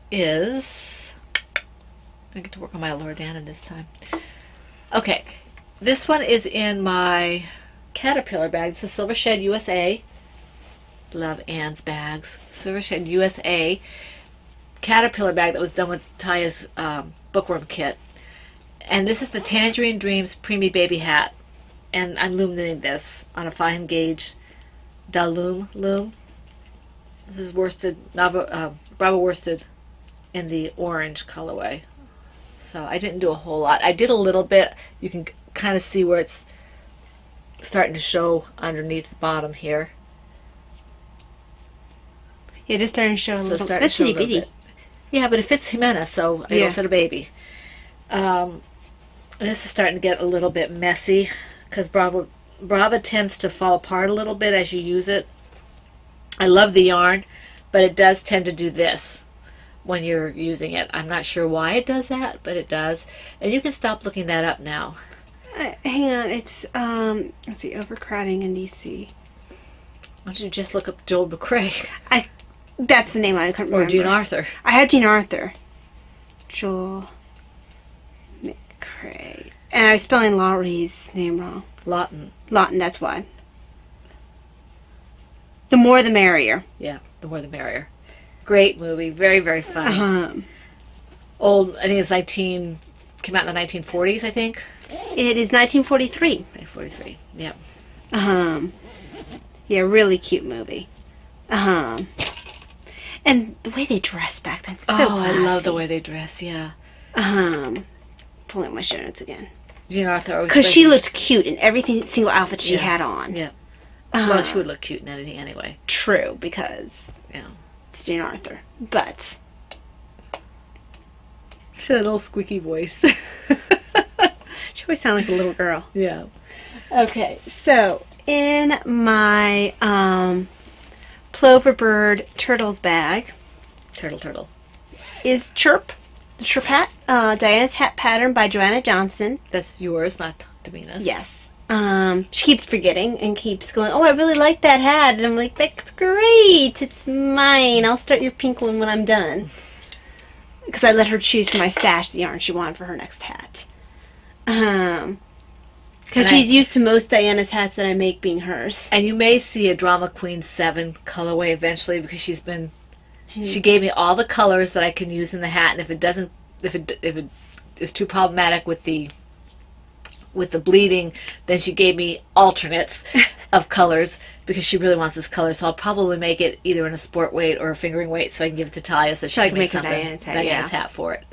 is I get to work on my lower Dannon this time. Okay, this one is in my Caterpillar bag. It's a Silver Shed USA. Love Anne's bags. Silver Shed USA Caterpillar bag that was done with Taya's bookworm kit. And this is the Tangerine Dreams Preemie Baby Hat. And I'm luminating this on a fine gauge Dalum loom. This is worsted, Bravo worsted in the orange colorway. So I didn't do a whole lot. I did a little bit. You can kind of see where it's starting to show underneath the bottom here. Yeah, just starting to show a So little. starting to That's show a itty little bitty. bit. Yeah, but it fits Jimena, so Yeah. it'll fit a baby. And this is starting to get a little bit messy because Brava tends to fall apart a little bit as you use it. I love the yarn, but it does tend to do this when you're using it. I'm not sure why it does that, but it does. And you can stop looking that up now. Hang on, it's let's see, overcrowding in DC. Why don't you just look up Joel McCrea That's the name I couldn't or remember. Gene Arthur? I have Gene Arthur. Joel McCrea. And I was spelling Laurie's name wrong. Lawton. Lawton, that's why. The more the merrier. Yeah, the more the merrier. Great movie, very, very funny. Old, I think it's came out in the 1940s, I think. It is 1943. 1943, yep. Yeah, really cute movie. And the way they dress back then, so I love classy. the way they dress, yeah. Pulling up my show notes again. Gene Arthur always Because plays- she looked cute in every single outfit she Yeah. had on. Yeah. Well, she would look cute in anything anyway. True, because Yeah. it's Gene Arthur. But She had a little squeaky voice. she always sounded like a little girl. Yeah. Okay, so in my Plover Bird Turtles bag Turtle. is Chirp, the Chirp hat, Diana's hat pattern by Joanna Johnson. That's yours, not Davina's. Yes. She keeps forgetting and keeps going, oh, I really like that hat. And I'm like, that's great. It's mine. I'll start your pink one when I'm done. Because I let her choose from my stash the yarn she wanted for her next hat. Because And she's I- used to most Diana's hats that I make being hers. And you may see a Drama Queen 7 colorway eventually because she gave me all the colors that I can use in the hat, and if it is too problematic with the bleeding, then she gave me alternates of colors because she really wants this color. So I'll probably make it either in a sport weight or a fingering weight so I can give it to Talia so she So I can can make make a something Diana's hat, Diana's yeah. hat for it.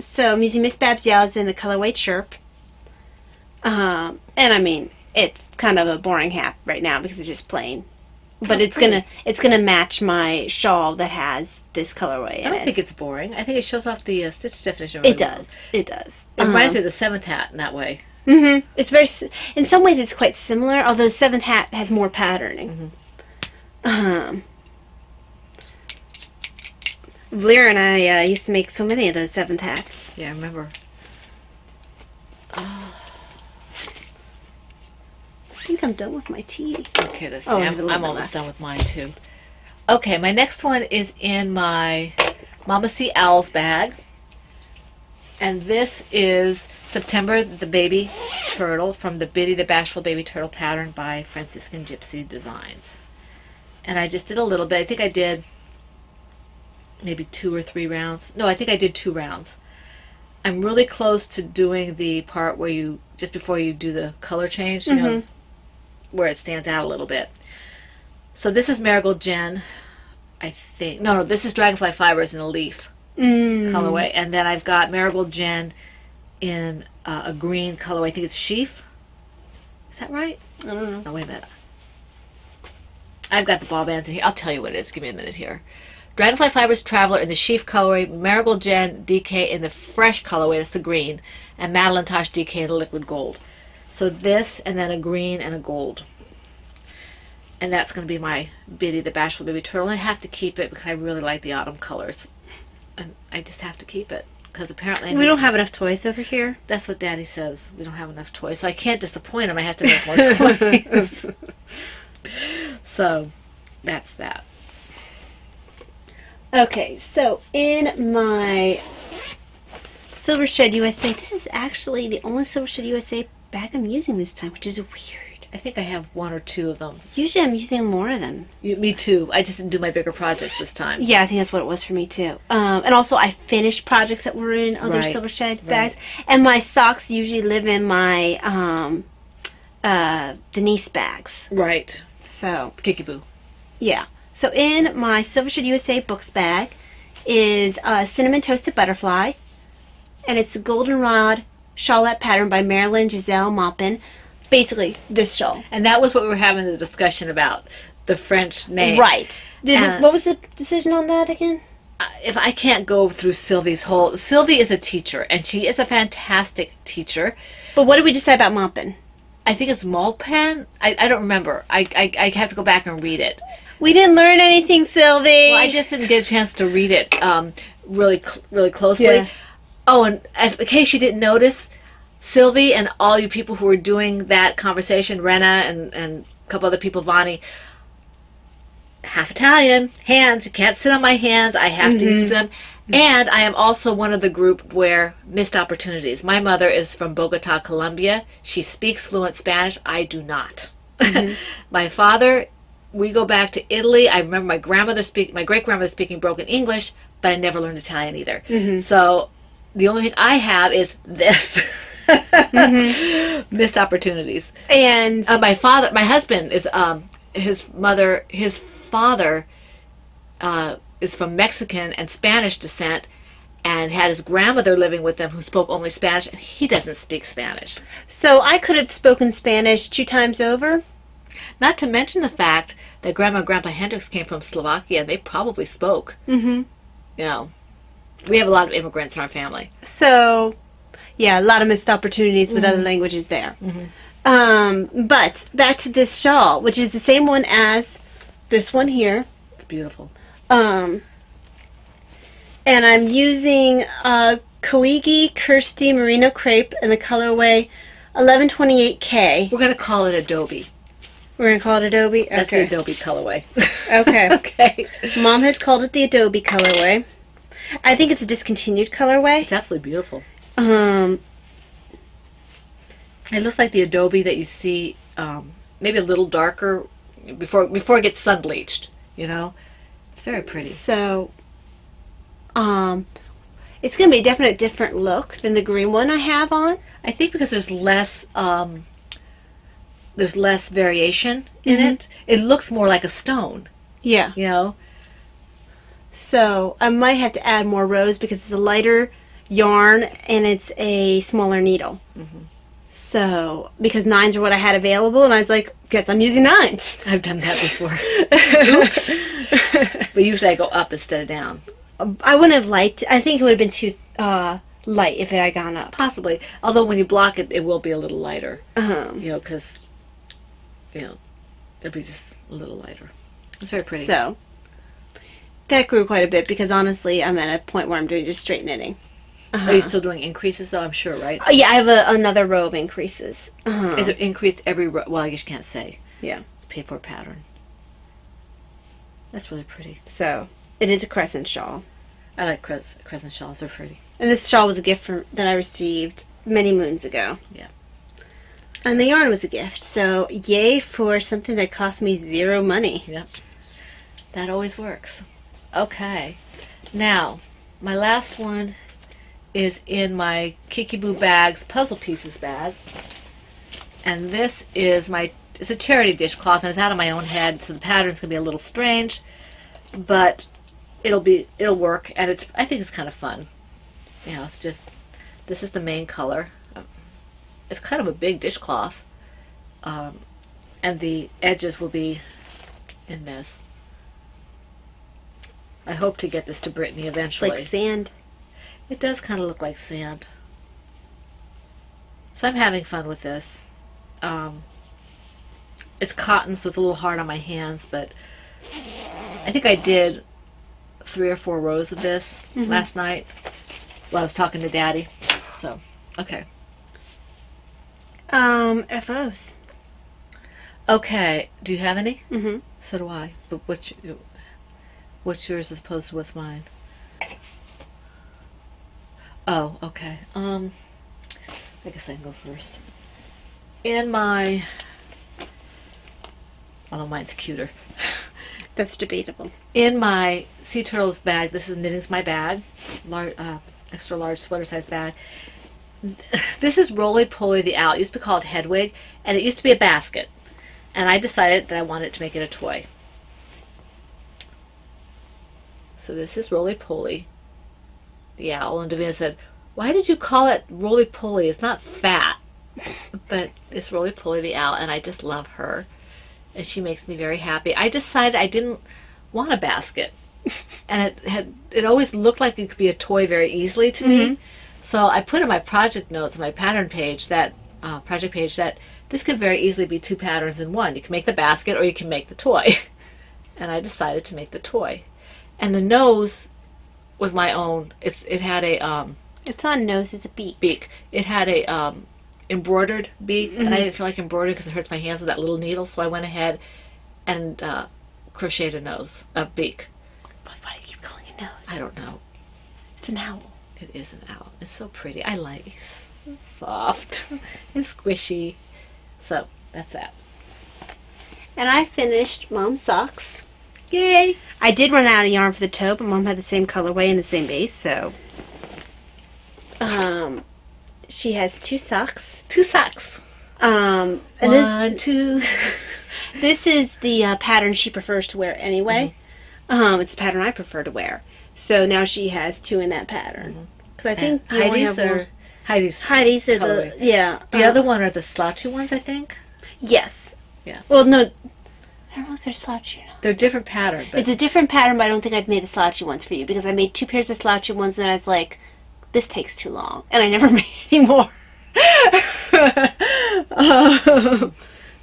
So I'm using Miss Babs Yow's in the colorway Chirp. And I mean, it's kind of a boring hat right now because it's just plain. But That's it's gonna match my shawl that has this colorway in I don't it. think it's boring. I think it shows off the stitch definition. It really well. does. It does. It reminds me of the 7th hat in that way. It's very. In some ways, it's quite similar. Although the 7th hat has more patterning. Blair and I used to make so many of those 7th hats. Yeah, I remember. I think I'm done with my tea. Okay, let's see. Oh, I have a little I'm bit almost left. done with mine too. Okay, my next one is in my Mama C. Owl's bag. And this is September the Baby Turtle from the Biddy the Bashful Baby Turtle pattern by Franciscan Gypsy Designs. And I just did a little bit. I think I did maybe 2 or 3 rounds. No, I think I did 2 rounds. I'm really close to doing the part where you, just before you do the color change, you know, where it stands out a little bit. So this is Marigold Gin, I think. No, this is Dragonfly Fibers in a leaf colorway. And then I've got Marigold Gin in a green colorway. I think it's Sheaf. Is that right? I don't know. No, wait a minute. I've got the ball bands in here. I'll tell you what it is. Give me a minute here. Dragonfly Fibers Traveler in the Sheaf colorway, Marigold Gin DK in the fresh colorway, that's the green, and Madelinetosh DK in the liquid gold. So this, and then a green and a gold. And that's going to be my Biddy the Bashful Baby Turtle. I have to keep it because I really like the autumn colors. And I just have to keep it because apparently... We don't have enough toys over here. That's what Daddy says. We don't have enough toys. So I can't disappoint him. I have to make more toys. So that's that. Okay, so in my Silver Shed USA, this is actually the only Silver Shed USA bag I'm using this time, which is weird. I think I have 1 or 2 of them. Usually I'm using more of them. Me too. I just didn't do my bigger projects this time. Yeah, I think that's what it was for me too. And also I finished projects that were in other Silver Shed bags. And my socks usually live in my Denise bags. Right. So. Kickaboo. Yeah. So in my Silver Shed USA books bag is a Cinnamon Toasted Butterfly. And it's the Goldenrod Shawlette pattern by Marilyn Giselle Maupin. Basically, this shawl. And that was what we were having the discussion about, the French name. Right. What was the decision on that again? If I can't go through Sylvie's whole... Sylvie is a teacher, and she is a fantastic teacher. But what did we decide about Maupin? I think it's Maupin. I don't remember. I have to go back and read it. We didn't learn anything, Sylvie. Well, I just didn't get a chance to read it really closely. Yeah. Oh, and in case you didn't notice, Sylvie and all you people who were doing that conversation, Rena and a couple other people, Vonnie, half Italian, hands. You can't sit on my hands. I have to use them. And I am also one of the group where missed opportunities. My mother is from Bogota, Colombia. She speaks fluent Spanish. I do not. My father... We go back to Italy. I remember my great-grandmother speaking broken English, but I never learned Italian either. So the only thing I have is this. Missed opportunities. And my husband is his father is from Mexican and Spanish descent, and had his grandmother living with them who spoke only Spanish, and he doesn't speak Spanish. So I could have spoken Spanish 2 times over. Not to mention the fact that Grandma and Grandpa Hendricks came from Slovakia, and they probably spoke. You know, we have a lot of immigrants in our family. So, yeah, a lot of missed opportunities with other languages there. But back to this shawl, which is the same one as this one here. It's beautiful. And I'm using Koigi Kirsty Merino Crepe in the colorway 1128K. We're going to call it Adobe. We're going to call it Adobe? Okay. That's the Adobe colorway. Okay. Okay. Mom has called it the Adobe colorway. I think it's a discontinued colorway. It's absolutely beautiful. It looks like the Adobe that you see, maybe a little darker before it gets sun bleached. You know, it's very pretty. So, it's going to be a definite different look than the green one I have on. I think because there's less variation in it. It looks more like a stone. Yeah. You know. So I might have to add more rows because it's a lighter yarn and it's a smaller needle. So, because 9s are what I had available, and I was like, guess I'm using 9s. I've done that before. Oops. But usually I go up instead of down. I wouldn't have liked, I think it would have been too light if it had gone up. Possibly. Although when you block it, it will be a little lighter. Uh-huh. You know, because, you know, it'll be just a little lighter. It's very pretty. So, that grew quite a bit because honestly, I'm at a point where I'm doing just straight knitting. Are you still doing increases though? I'm sure, right? Yeah, I have another row of increases. Is it increased every row? Well, I guess you can't say. Yeah. Paid for pattern. That's really pretty. So, it is a crescent shawl. I like crescent shawls. They're pretty. And this shawl was a gift that I received many moons ago. Yeah. And the yarn was a gift. So yay for something that cost me zero money. Yep. That always works. Okay. Now, my last one is in my Kikiboo Bags Puzzle Pieces bag. And this is it's a charity dishcloth, and it's out of my own head, so the pattern's gonna be a little strange, but it'll work, and I think it's kind of fun. You know, it's just, this is the main color. It's kind of a big dishcloth, and the edges will be in this. I hope to get this to Brittany eventually. Like sand. It does kind of look like sand. So I'm having fun with this. It's cotton, so it's a little hard on my hands, but I think I did 3 or 4 rows of this last night while I was talking to Daddy. So, okay. FOs. Okay, do you have any? Mm-hmm. So do I. But what's yours as opposed to what's mine? Oh, okay. I guess I can go first. In my, although mine's cuter. That's debatable. In my Sea Turtles bag, this is Knitting's My Bag, extra large sweater size bag. This is Roly Poly the Owl. It used to be called Hedwig, and it used to be a basket. And I decided that I wanted to make it a toy. So this is Roly Poly the Owl, and Davina said, "Why did you call it Roly Poly? It's not fat." But it's Roly Poly the Owl, and I just love her. And she makes me very happy. I decided I didn't want a basket. And it always looked like it could be a toy very easily to me. So I put in my project notes on my pattern page, that project page, that this could very easily be 2 patterns in one. You can make the basket or you can make the toy. And I decided to make the toy. And the nose was my own. It had a it's not a nose, it's a beak. Beak. It had a embroidered beak, and I didn't feel like embroidery because it hurts my hands with that little needle. So I went ahead and crocheted a beak. Why do you keep calling it nose? I don't know. It's an owl. It is an owl. It's so pretty. I like it. It's soft and squishy. So that's that. And I finished Mom's socks. Yay! I did run out of yarn for the toe, but Mom had the same colorway and the same base, so she has 2 socks. 2 socks. And 1, 2. This is the pattern she prefers to wear anyway. It's the pattern I prefer to wear. So now she has 2 in that pattern. Because I think Heidi's are Heidi's are the, yeah. The other one are the slouchy ones, I think. Yes. Yeah. Well, no. I don't know if they're slouchy or not. They're different pattern. But it's a different pattern, but I don't think I'd made the slouchy ones for you because I made 2 pairs of slouchy ones, and then I was like, this takes too long, and I never made any more.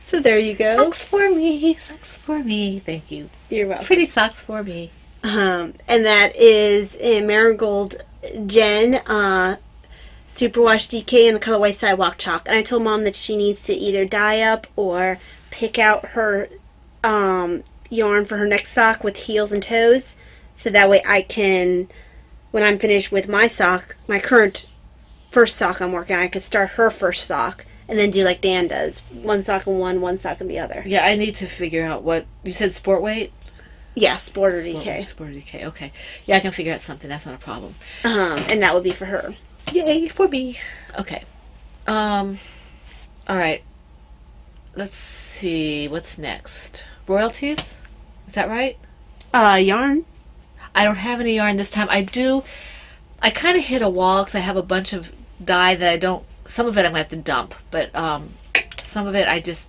So there you go. Socks for me. Socks for me. Thank you. You're welcome. Pretty socks for me. And that is a Marigold Jen Superwash DK in the colorway Sidewalk Chalk. And I told Mom that she needs to either dye up or pick out her yarn for her next sock with heels and toes, so that way I can, when I'm finished with my sock, my current first sock I'm working on, I could start her first sock and then do like Dan does, 1 sock in one sock in the other. Yeah, I need to figure out what you said. Sport weight. Yeah, sport or DK. Sport or DK. Okay. Yeah, I can figure out something. That's not a problem. And that would be for her. Yay for me. Okay. All right. Let's see. What's next? Royalties? Is that right? Yarn. I don't have any yarn this time. I kind of hit a wall because I have a bunch of dye that I don't. Some of it I'm gonna have to dump, but some of it I just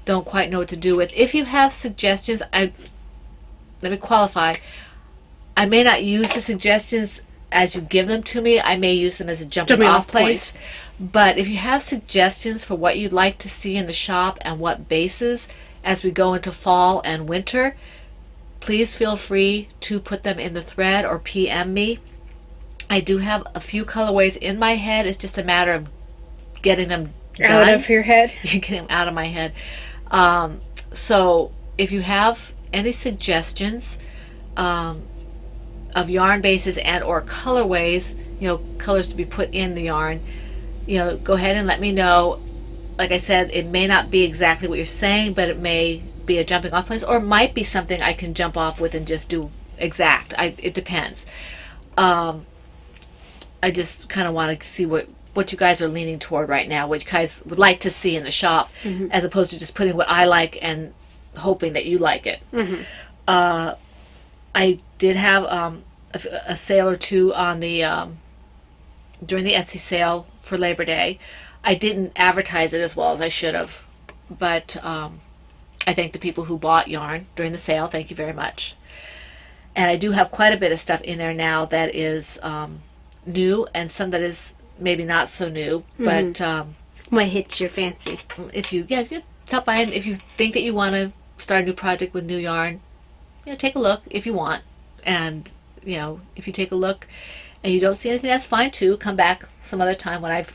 don't quite know what to do with. If you have suggestions, let me qualify. I may not use the suggestions as you give them to me. I may use them as a jumping off place. But if you have suggestions for what you'd like to see in the shop and what bases as we go into fall and winter, please feel free to put them in the thread or PM me. I do have a few colorways in my head. It's just a matter of getting them done. Out of your head? Getting them out of my head. So if you have any suggestions, of yarn bases and or colorways, colors to be put in the yarn, go ahead and let me know. Like I said, it may not be exactly what you're saying, but it may be a jumping off place, or it might be something I can jump off with and just do exact. It depends. I just kind of want to see what you guys are leaning toward right now, what you guys would like to see in the shop, as opposed to just putting what I like and hoping that you like it. I did have a sale or two on the during the Etsy sale for Labor Day. I didn't advertise it as well as I should have, but I thank the people who bought yarn during the sale. Thank you very much. And I do have quite a bit of stuff in there now that is new, and some that is maybe not so new, but what hits your fancy? If you stop by, and if you think that you want to start a new project with new yarn, take a look if you want. And if you take a look and you don't see anything, that's fine too. Come back some other time when I've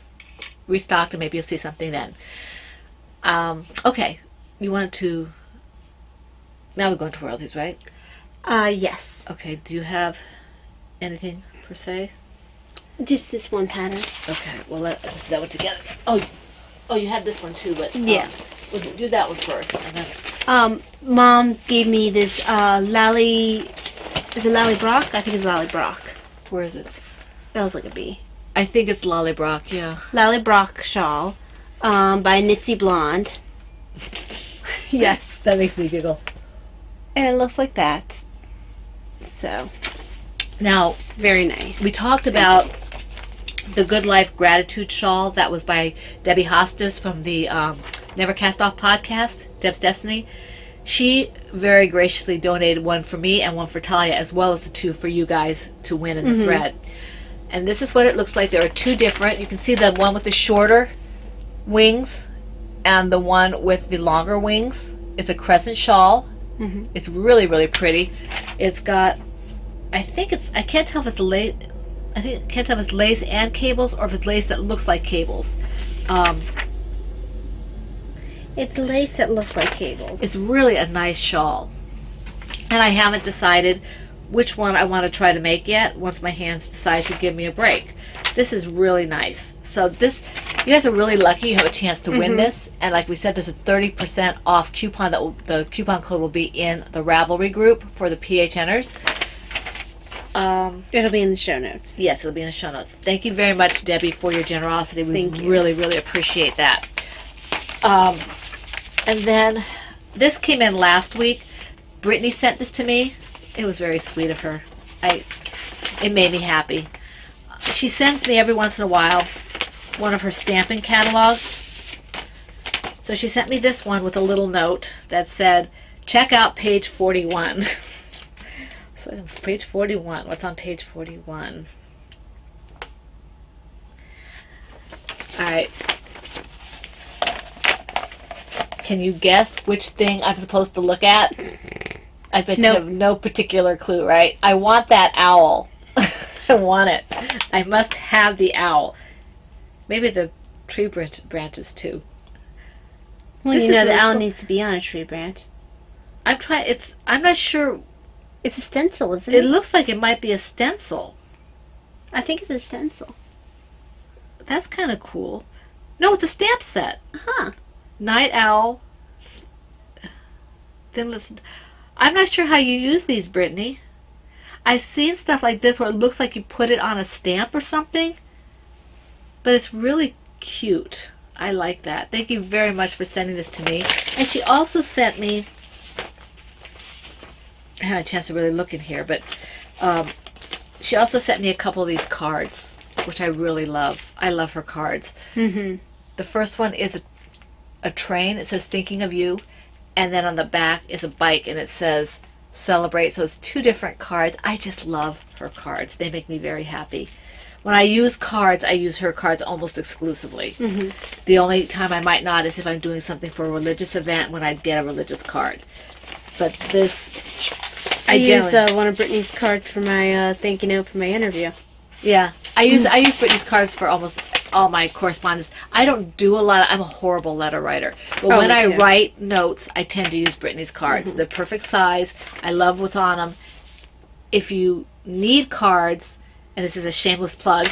restocked, and maybe you'll see something then. Okay, you wanted to. Now we're going to royalties, right? Yes. Okay. Do you have anything per se? Just this one pattern. Okay. Well, let's do that one together. Oh, you had this one too, but yeah. We'll do that one first, and then. Mom gave me this Lally. Is it Lally Brock? I think it's Lally Brock. Where is it? That was like a B. I think it's Lally Brock. Yeah. Lally Brock shawl, by Nitsy Blonde. Yes, that makes me giggle. And it looks like that. So. Now, very nice. We talked about the Good Life Gratitude Shawl. That was by Debbie Hostas from the Never Cast Off podcast, Deb's Destiny. She very graciously donated one for me and one for Talia, as well as the two for you guys to win in the thread. And this is what it looks like. There are two different. You can see the one with the shorter wings and the one with the longer wings. It's a crescent shawl. It's really, really pretty. It's got, I can't tell if it's lace. I can't tell if it's lace and cables, or if it's lace that looks like cables. It's lace that looks like cables. It's really a nice shawl. And I haven't decided which one I want to try to make yet, once my hands decide to give me a break. This is really nice. So this, you guys are really lucky you have a chance to win this. And like we said, there's a 30% off coupon the coupon code will be in the Ravelry group for the PHNers. It'll be in the show notes. Yes, it'll be in the show notes. Thank you very much, Debbie, for your generosity. We really, really appreciate that. And then this came in last week. Brittany sent this to me. It was very sweet of her. It made me happy. She sends me every once in a while one of her stamping catalogs. So she sent me this one with a little note that said, check out page 41. So page 41. What's on page 41? All right. Can you guess which thing I'm supposed to look at? I bet you have no particular clue, right? I want that owl. I want it. I must have the owl. Maybe the tree branches too. Well, the owl needs to be on a tree branch. I'm not sure. It's a stencil, isn't it? It looks like it might be a stencil. I think it's a stencil. That's kind of cool. No, it's a stamp set. Huh. Night owl. Then listen. I'm not sure how you use these, Brittany. I've seen stuff like this where it looks like you put it on a stamp or something. But it's really cute. I like that. Thank you very much for sending this to me. And she also sent me, I haven't had a chance to really look in here, but she also sent me a couple of these cards, which I really love. I love her cards. The first one is a train. It says thinking of you. And then on the back is a bike, and it says celebrate. So it's two different cards. I just love her cards. They make me very happy. When I use cards, I use her cards almost exclusively. The only time I might not is if I'm doing something for a religious event, when I get a religious card. But this, I use one of Brittany's cards for my thank you note for my interview. Yeah, I use Brittany's cards for almost all my correspondence. I don't do a lot. I'm a horrible letter writer. But when I write notes, I tend to use Brittany's cards. They're perfect size. I love what's on them. if you need cards, and this is a shameless plug,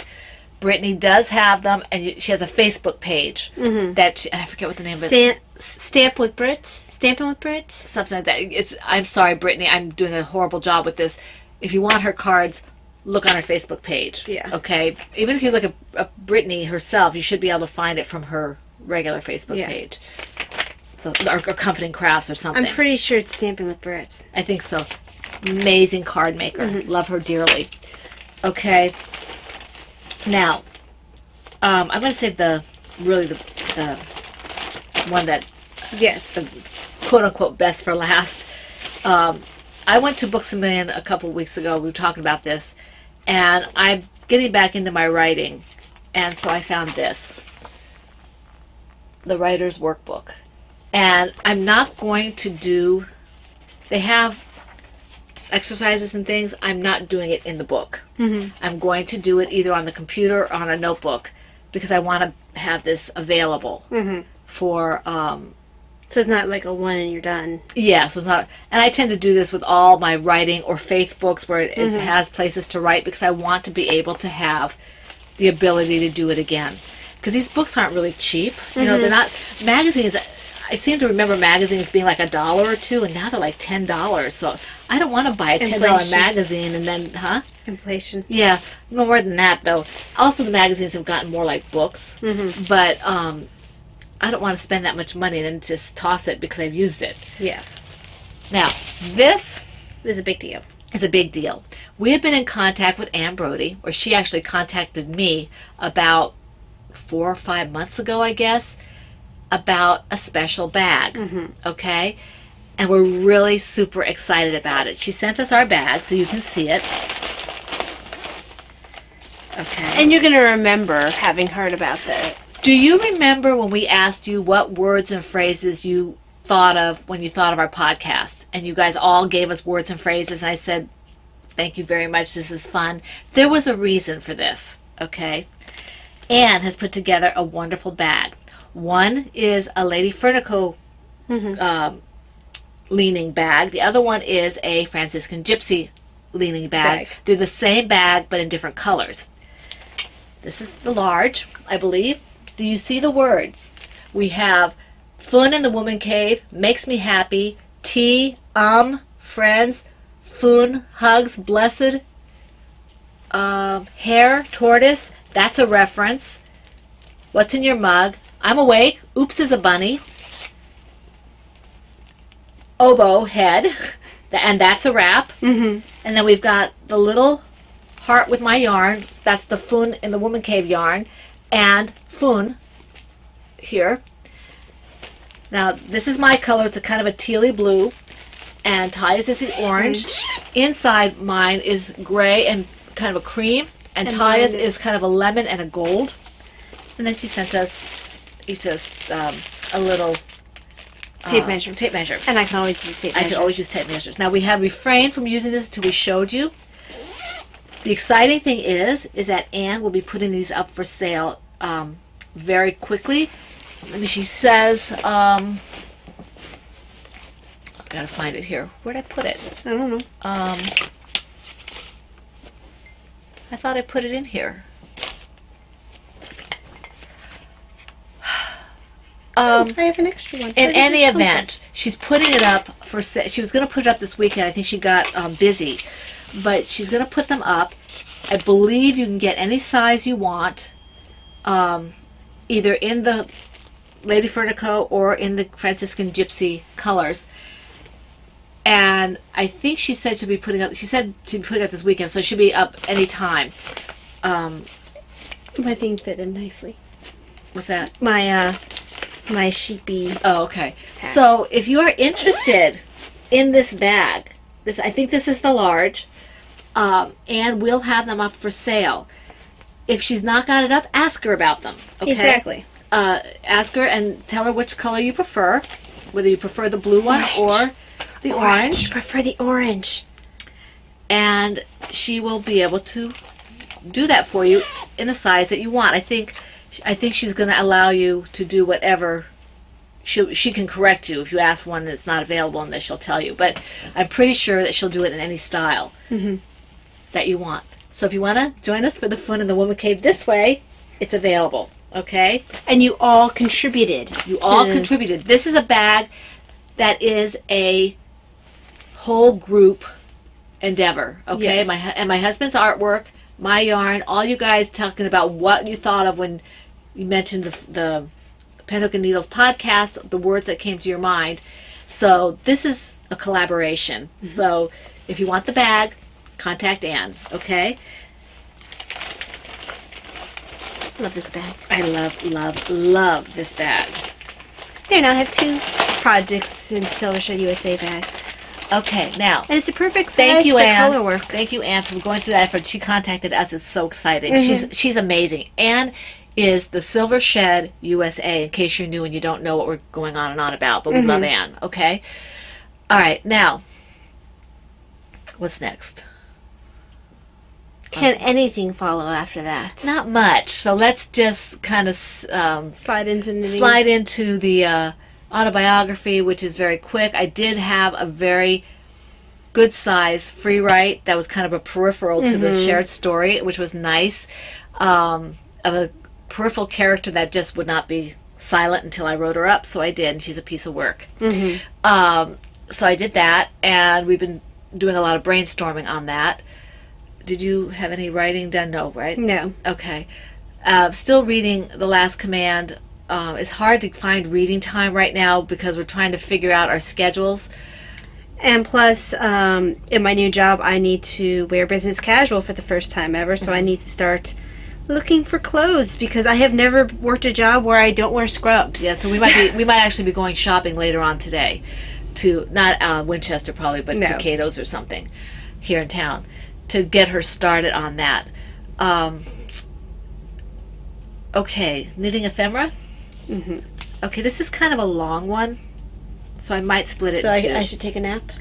Brittany does have them, and she has a Facebook page that I forget what the name of it. Stamping with Brit, Something like that. I'm sorry, Brittany, I'm doing a horrible job with this. If you want her cards, look on her Facebook page. Yeah. Okay? Even if you look at Brittany herself, you should be able to find it from her regular Facebook page. So, or Comforting Crafts or something. I'm pretty sure it's Stamping with Brit. I think so. Amazing card maker. Love her dearly. Okay. Now, I'm going to save the one that, the quote-unquote best for last. I went to Books A Million a couple weeks ago. We were talking about this. And I'm getting back into my writing. And so I found this. The Writer's Workbook. And I'm not going to do... They have exercises and things. I'm not doing it in the book. I'm going to do it either on the computer or on a notebook because I want to have this available for... So it's not like a one and you're done. Yeah, so it's not... And I tend to do this with all my writing or faith books where it has places to write because I want to be able to have the ability to do it again. Because these books aren't really cheap. You know, they're not... Magazines... I seem to remember magazines being like $1 or $2, and now they're like $10. So I don't want to buy a $10 magazine and then, Inflation. Yeah, no more than that though. Also, the magazines have gotten more like books, but I don't want to spend that much money and then just toss it because I've used it. Yeah. Now, this is a big deal. It's a big deal. We have been in contact with Ann Brody, or she actually contacted me about 4 or 5 months ago, I guess, about a special bag, okay? And we're really super excited about it. She sent us our bag so you can see it. Okay. And you're going to remember having heard about this. Do you remember when we asked you what words and phrases you thought of when you thought of our podcast? And you guys all gave us words and phrases, and I said, thank you very much, this is fun. There was a reason for this, okay? Ann has put together a wonderful bag. One is a Lady Furnico leaning bag. The other one is a Franciscan Gypsy leaning bag. They're the same bag, but in different colors. This is the large, I believe. Do you see the words? We have Fun in the Woman Cave, Makes Me Happy, Tea, Friends, Fun, Hugs, Blessed, Hare, Tortoise, that's a reference. What's in your mug? I'm awake. Oops is a bunny. Oboe, head. And that's a wrap. And then we've got the little heart with my yarn. That's the Fun in the Woman Cave yarn. And Fun here. Now, this is my color. It's a kind of a tealy blue. And Ty's is the orange. Inside mine is gray and kind of a cream. And Ty's is kind of a lemon and a gold. And then she sent us each a little tape measure. Tape measure. And I can always use tape measure. I can always use tape measures. Now, we have refrained from using this until we showed you. The exciting thing is that Ann will be putting these up for sale very quickly. Let me, she says, I gotta find it here. Where'd I put it? I don't know. I thought I put it in here. I have an extra one. In any event, she's putting it up for sale. She was going to put it up this weekend. I think she got busy. But she's going to put them up. I believe you can get any size you want, either in the Lady Furnico or in the Franciscan Gypsy colors. And I think she said she'll be putting up, she said she'll be putting up this weekend, so she'll be up any time. My thing fit in nicely. What's that? My sheepy. Oh, okay. Hat. So if you are interested in this bag, I think this is the large, and we'll have them up for sale. If she's not got it up, ask her about them. Okay? Exactly. Ask her and tell her which color you prefer, whether you prefer the blue one or the orange. I prefer the orange. And she will be able to do that for you in the size that you want. I think she's going to allow you to do whatever. She can correct you if you ask one that's not available, and that she'll tell you. But I'm pretty sure that she'll do it in any style. that you want. So if you want to join us for the fun in the Woman Cave this way, it's available. Okay? And you all contributed. You all contributed. This is a bag that is a whole group endeavor. Okay? Yes. My husband's artwork, my yarn, all you guys talking about what you thought of when you mentioned the Penhook and Needles podcast, the words that came to your mind. So this is a collaboration. So if you want the bag, contact Anne. Okay? Love this bag. I love this bag. There, now I have 2 projects in Silver Shed USA bags. Okay, now. And it's a perfect size Thank you, for Anne. color work. Thank you, Anne, for going through that effort. She contacted us. It's so exciting. Mm-hmm. She's amazing. Anne is the Silver Shed USA, in case you're new and you don't know what we're going on and on about, but we love Anne, okay? All right, now, what's next? Can anything follow after that? Not much. So let's just kind of Slide into knitting. slide into the autobiography, which is very quick. I did have a very good size free write that was kind of a peripheral to the shared story, which was nice. Of a peripheral character that just would not be silent until I wrote her up, so I did, and she's a piece of work. So I did that, and we've been doing a lot of brainstorming on that. Did you have any writing done? No, right? No. Okay. Still reading The Last Command. It's hard to find reading time right now because we're trying to figure out our schedules. And plus, in my new job, I need to wear business casual for the first time ever, so I need to start looking for clothes because I have never worked a job where I don't wear scrubs. Yeah, so we might actually be going shopping later on today, to not Winchester probably, but to Cato's or something here in town, to get her started on that. Okay, knitting ephemera. Okay, this is kind of a long one, so I might split it So in 2. I should take a nap?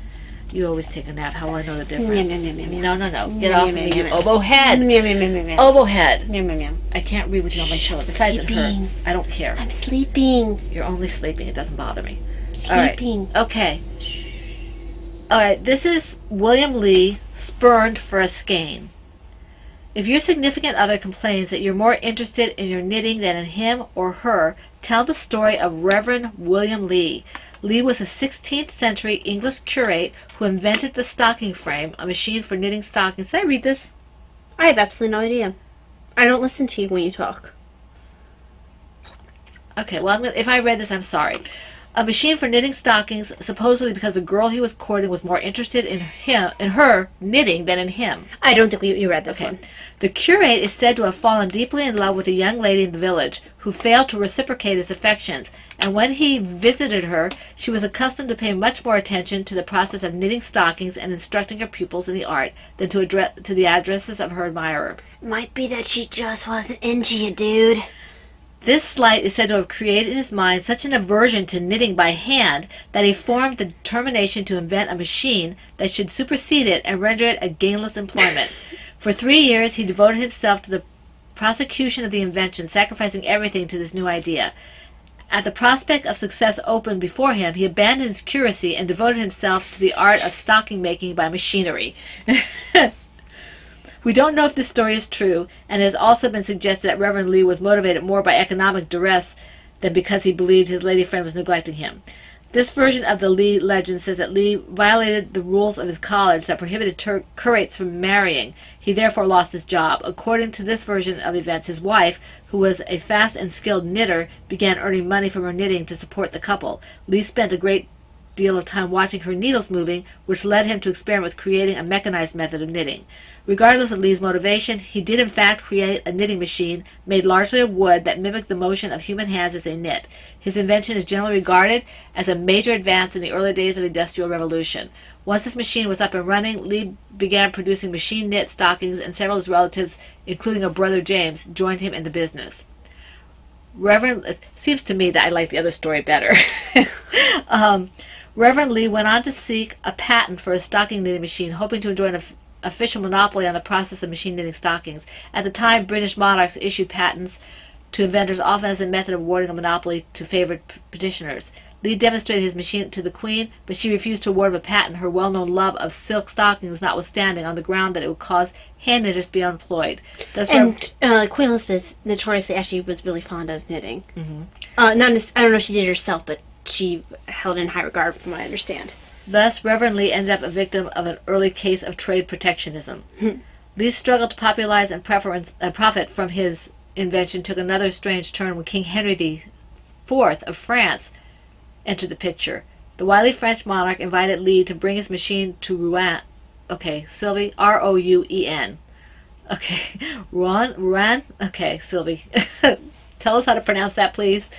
You always take a nap. How will I know the difference? Meow, meow, meow, meow. No. Get off of me, you oboe head. Meow, meow, meow, meow, meow. Oboe head. Meow, meow, meow. I can't read with you on my shoulder. Besides, it sleeping. hurts. I don't care. I'm sleeping. You're only sleeping. It doesn't bother me. Sleeping. All right. Okay. All right. This is William Lee, Spurned for a Skein. If your significant other complains that you're more interested in your knitting than in him or her, tell the story of Reverend William Lee. Lee was a 16th century English curate who invented the stocking frame, a machine for knitting stockings. Did I read this? I have absolutely no idea. I don't listen to you when you talk. Okay, well, if I read this, I'm sorry. A machine for knitting stockings, supposedly because the girl he was courting was more interested in her knitting than in him. I don't think you read this one. The curate is said to have fallen deeply in love with a young lady in the village who failed to reciprocate his affections, and when he visited her, she was accustomed to pay much more attention to the process of knitting stockings and instructing her pupils in the art than to the addresses of her admirer. Might be that she just wasn't into you, dude. This slight is said to have created in his mind such an aversion to knitting by hand that he formed the determination to invent a machine that should supersede it and render it a gainless employment. For 3 years he devoted himself to the prosecution of the invention, sacrificing everything to this new idea. At the prospect of success opened before him, he abandoned his curacy and devoted himself to the art of stocking making by machinery. We don't know if this story is true, and it has also been suggested that Reverend Lee was motivated more by economic duress than because he believed his lady friend was neglecting him. This version of the Lee legend says that Lee violated the rules of his college that prohibited curates from marrying. He therefore lost his job. According to this version of events, his wife, who was a fast and skilled knitter, began earning money from her knitting to support the couple. Lee spent a great deal of time watching her needles moving, which led him to experiment with creating a mechanized method of knitting. Regardless of Lee's motivation, he did in fact create a knitting machine made largely of wood that mimicked the motion of human hands as they knit. His invention is generally regarded as a major advance in the early days of the Industrial Revolution. Once this machine was up and running, Lee began producing machine knit stockings, and several of his relatives, including her brother James, joined him in the business. It seems to me that I like the other story better. Reverend Lee went on to seek a patent for a stocking knitting machine, hoping to enjoy an official monopoly on the process of machine knitting stockings. At the time, British monarchs issued patents to inventors, often as a method of awarding a monopoly to favored petitioners. Lee demonstrated his machine to the Queen, but she refused to award him a patent, her well-known love of silk stockings notwithstanding, on the ground that it would cause hand knitters to be unemployed. Queen Elizabeth notoriously actually was really fond of knitting. I don't know if she did it herself, but she held in high regard from what I understand. Thus, Reverend Lee ended up a victim of an early case of trade protectionism. Lee's struggle to popularize and profit from his invention took another strange turn when King Henry IV of France entered the picture. The wily French monarch invited Lee to bring his machine to Rouen. Okay, Sylvie, R-O-U-E-N. Okay, Rouen? Okay, Sylvie. Tell us how to pronounce that, please.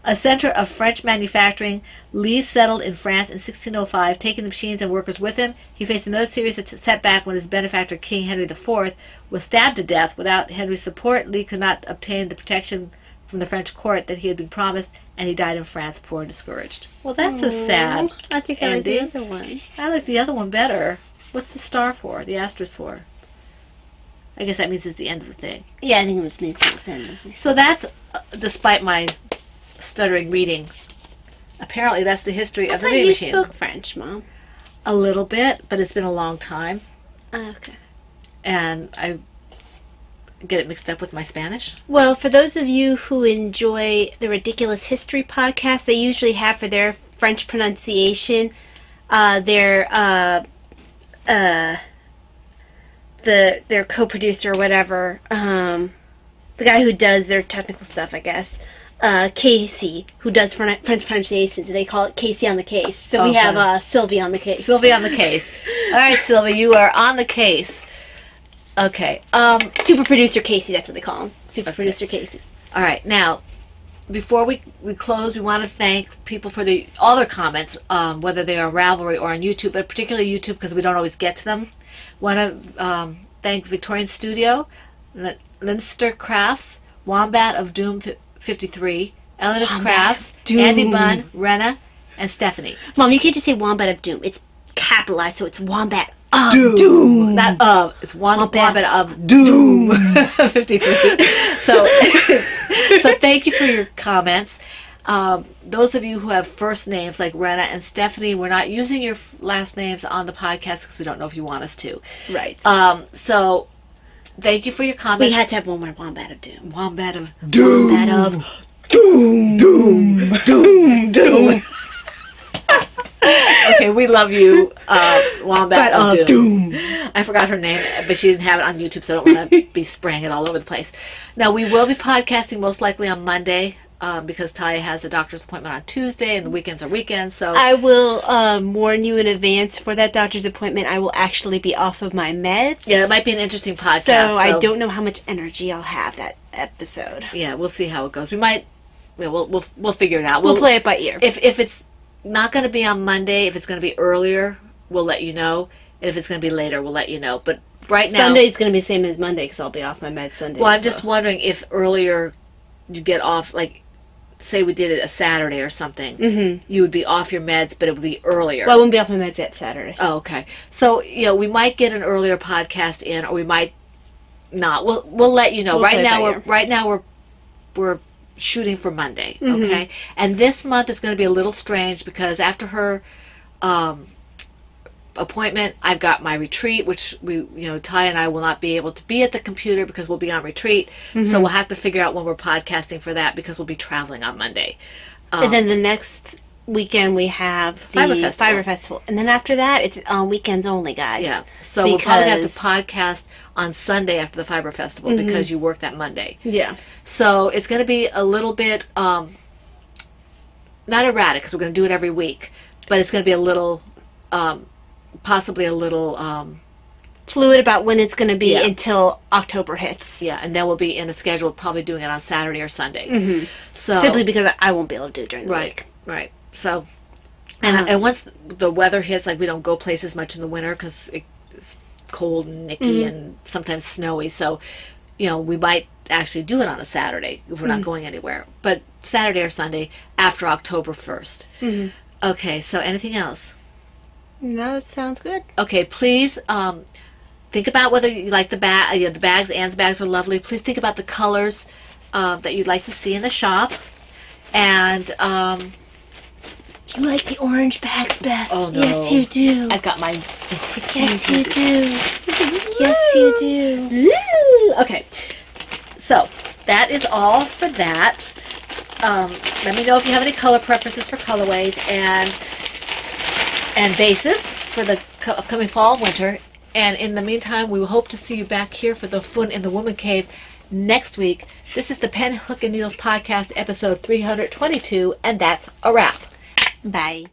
A center of French manufacturing, Lee settled in France in 1605, taking the machines and workers with him. He faced another serious setback when his benefactor, King Henry IV, was stabbed to death. Without Henry's support, Lee could not obtain the protection from the French court that he had been promised, and he died in France, poor and discouraged. Well, that's a sad I think I like the other one. I like the other one better. What's the star for? The asterisk for? I guess that means it's the end of the thing. Yeah, I think it was means it's the end. So that's, despite my stuttering reading, apparently that's the history of the knitting machine. You spoke French, Mom. A little bit, but it's been a long time. Okay. And I get it mixed up with my Spanish. Well, for those of you who enjoy the Ridiculous History podcast, they usually have for their French pronunciation their co-producer or whatever, the guy who does their technical stuff, I guess, Casey, who does French pronunciation. They call it Casey on the case. So we have Sylvie on the case. Sylvie on the case. All right, Sylvie, you are on the case. Okay. Super producer Casey, that's what they call him. Super producer Casey. All right. Now, before we close, we want to thank people for all their comments, whether they are on Ravelry or on YouTube, but particularly YouTube because we don't always get to them. Want to thank Victorian Studio, Linster Crafts, Wombat of Doom 53, Elena's Crafts, Andy Bunn, Renna, and Stephanie. Mom, you can't just say Wombat of Doom. It's capitalized, so it's Wombat of Doom. Not of. It's Wombat of Doom 53. So thank you for your comments. Those of you who have first names like Renna and Stephanie, we're not using your last names on the podcast because we don't know if you want us to. Right. So thank you for your comments. We had to have one more Wombat of Doom. Wombat of Doom. Wombat of Doom. Doom. Doom. Doom. Okay, we love you, Wombat of Doom. I forgot her name, but she didn't have it on YouTube, so I don't want to be spraying it all over the place. Now, we will be podcasting most likely on Monday, because Talia has a doctor's appointment on Tuesday, and the weekends are weekends. So I will warn you in advance for that doctor's appointment. I will actually be off of my meds. Yeah, it might be an interesting podcast. So I don't know how much energy I'll have that episode. Yeah, we'll see how it goes. We might. Yeah, we'll figure it out. We'll play it by ear. If it's not going to be on Monday, if it's going to be earlier, we'll let you know. And if it's going to be later, we'll let you know. But right now, Sunday's going to be the same as Monday because I'll be off my meds Sunday. Well, I'm just wondering if earlier you get off, like, say we did it a Saturday or something, you would be off your meds, but it would be earlier. Well, I wouldn't be off my meds yet Saturday. Oh, okay. So, we might get an earlier podcast in, or we might not. We'll let you know. Right now we're shooting for Monday, okay? And this month is going to be a little strange because after her appointment, I've got my retreat, which Ty and I will not be able to be at the computer because we'll be on retreat. So we'll have to figure out when we're podcasting for that because we'll be traveling on Monday. And then the next weekend we have the Fiber Festival. And then after that, it's on weekends only, guys. Yeah. So we'll probably have to podcast on Sunday after the Fiber Festival because you work that Monday. Yeah. So it's going to be a little bit, not erratic because we're going to do it every week, but it's going to be a little, possibly a little fluid about when it's going to be until October hits. Yeah, and then we'll be in a schedule of probably doing it on Saturday or Sunday. So simply because I won't be able to do it during the week. Right. So, and once the weather hits, like we don't go places much in the winter because it's cold and nicky and sometimes snowy. So, we might actually do it on a Saturday if we're not going anywhere. But Saturday or Sunday after October 1st. Okay, so anything else? No, that sounds good. Okay, please think about whether you like the bag. The bags, Anne's bags are lovely. Please think about the colors that you'd like to see in the shop. And You like the orange bags best. Oh, no. Yes, you do. I've got my... Yes, you do. Yes, you do. Okay, so that is all for that. Let me know if you have any color preferences for colorways and bases for the upcoming fall, winter. And in the meantime, we will hope to see you back here for the Fun in the Woman Cave next week. This is the Pen, Hook, and Needles Podcast, episode 322, and that's a wrap. Bye.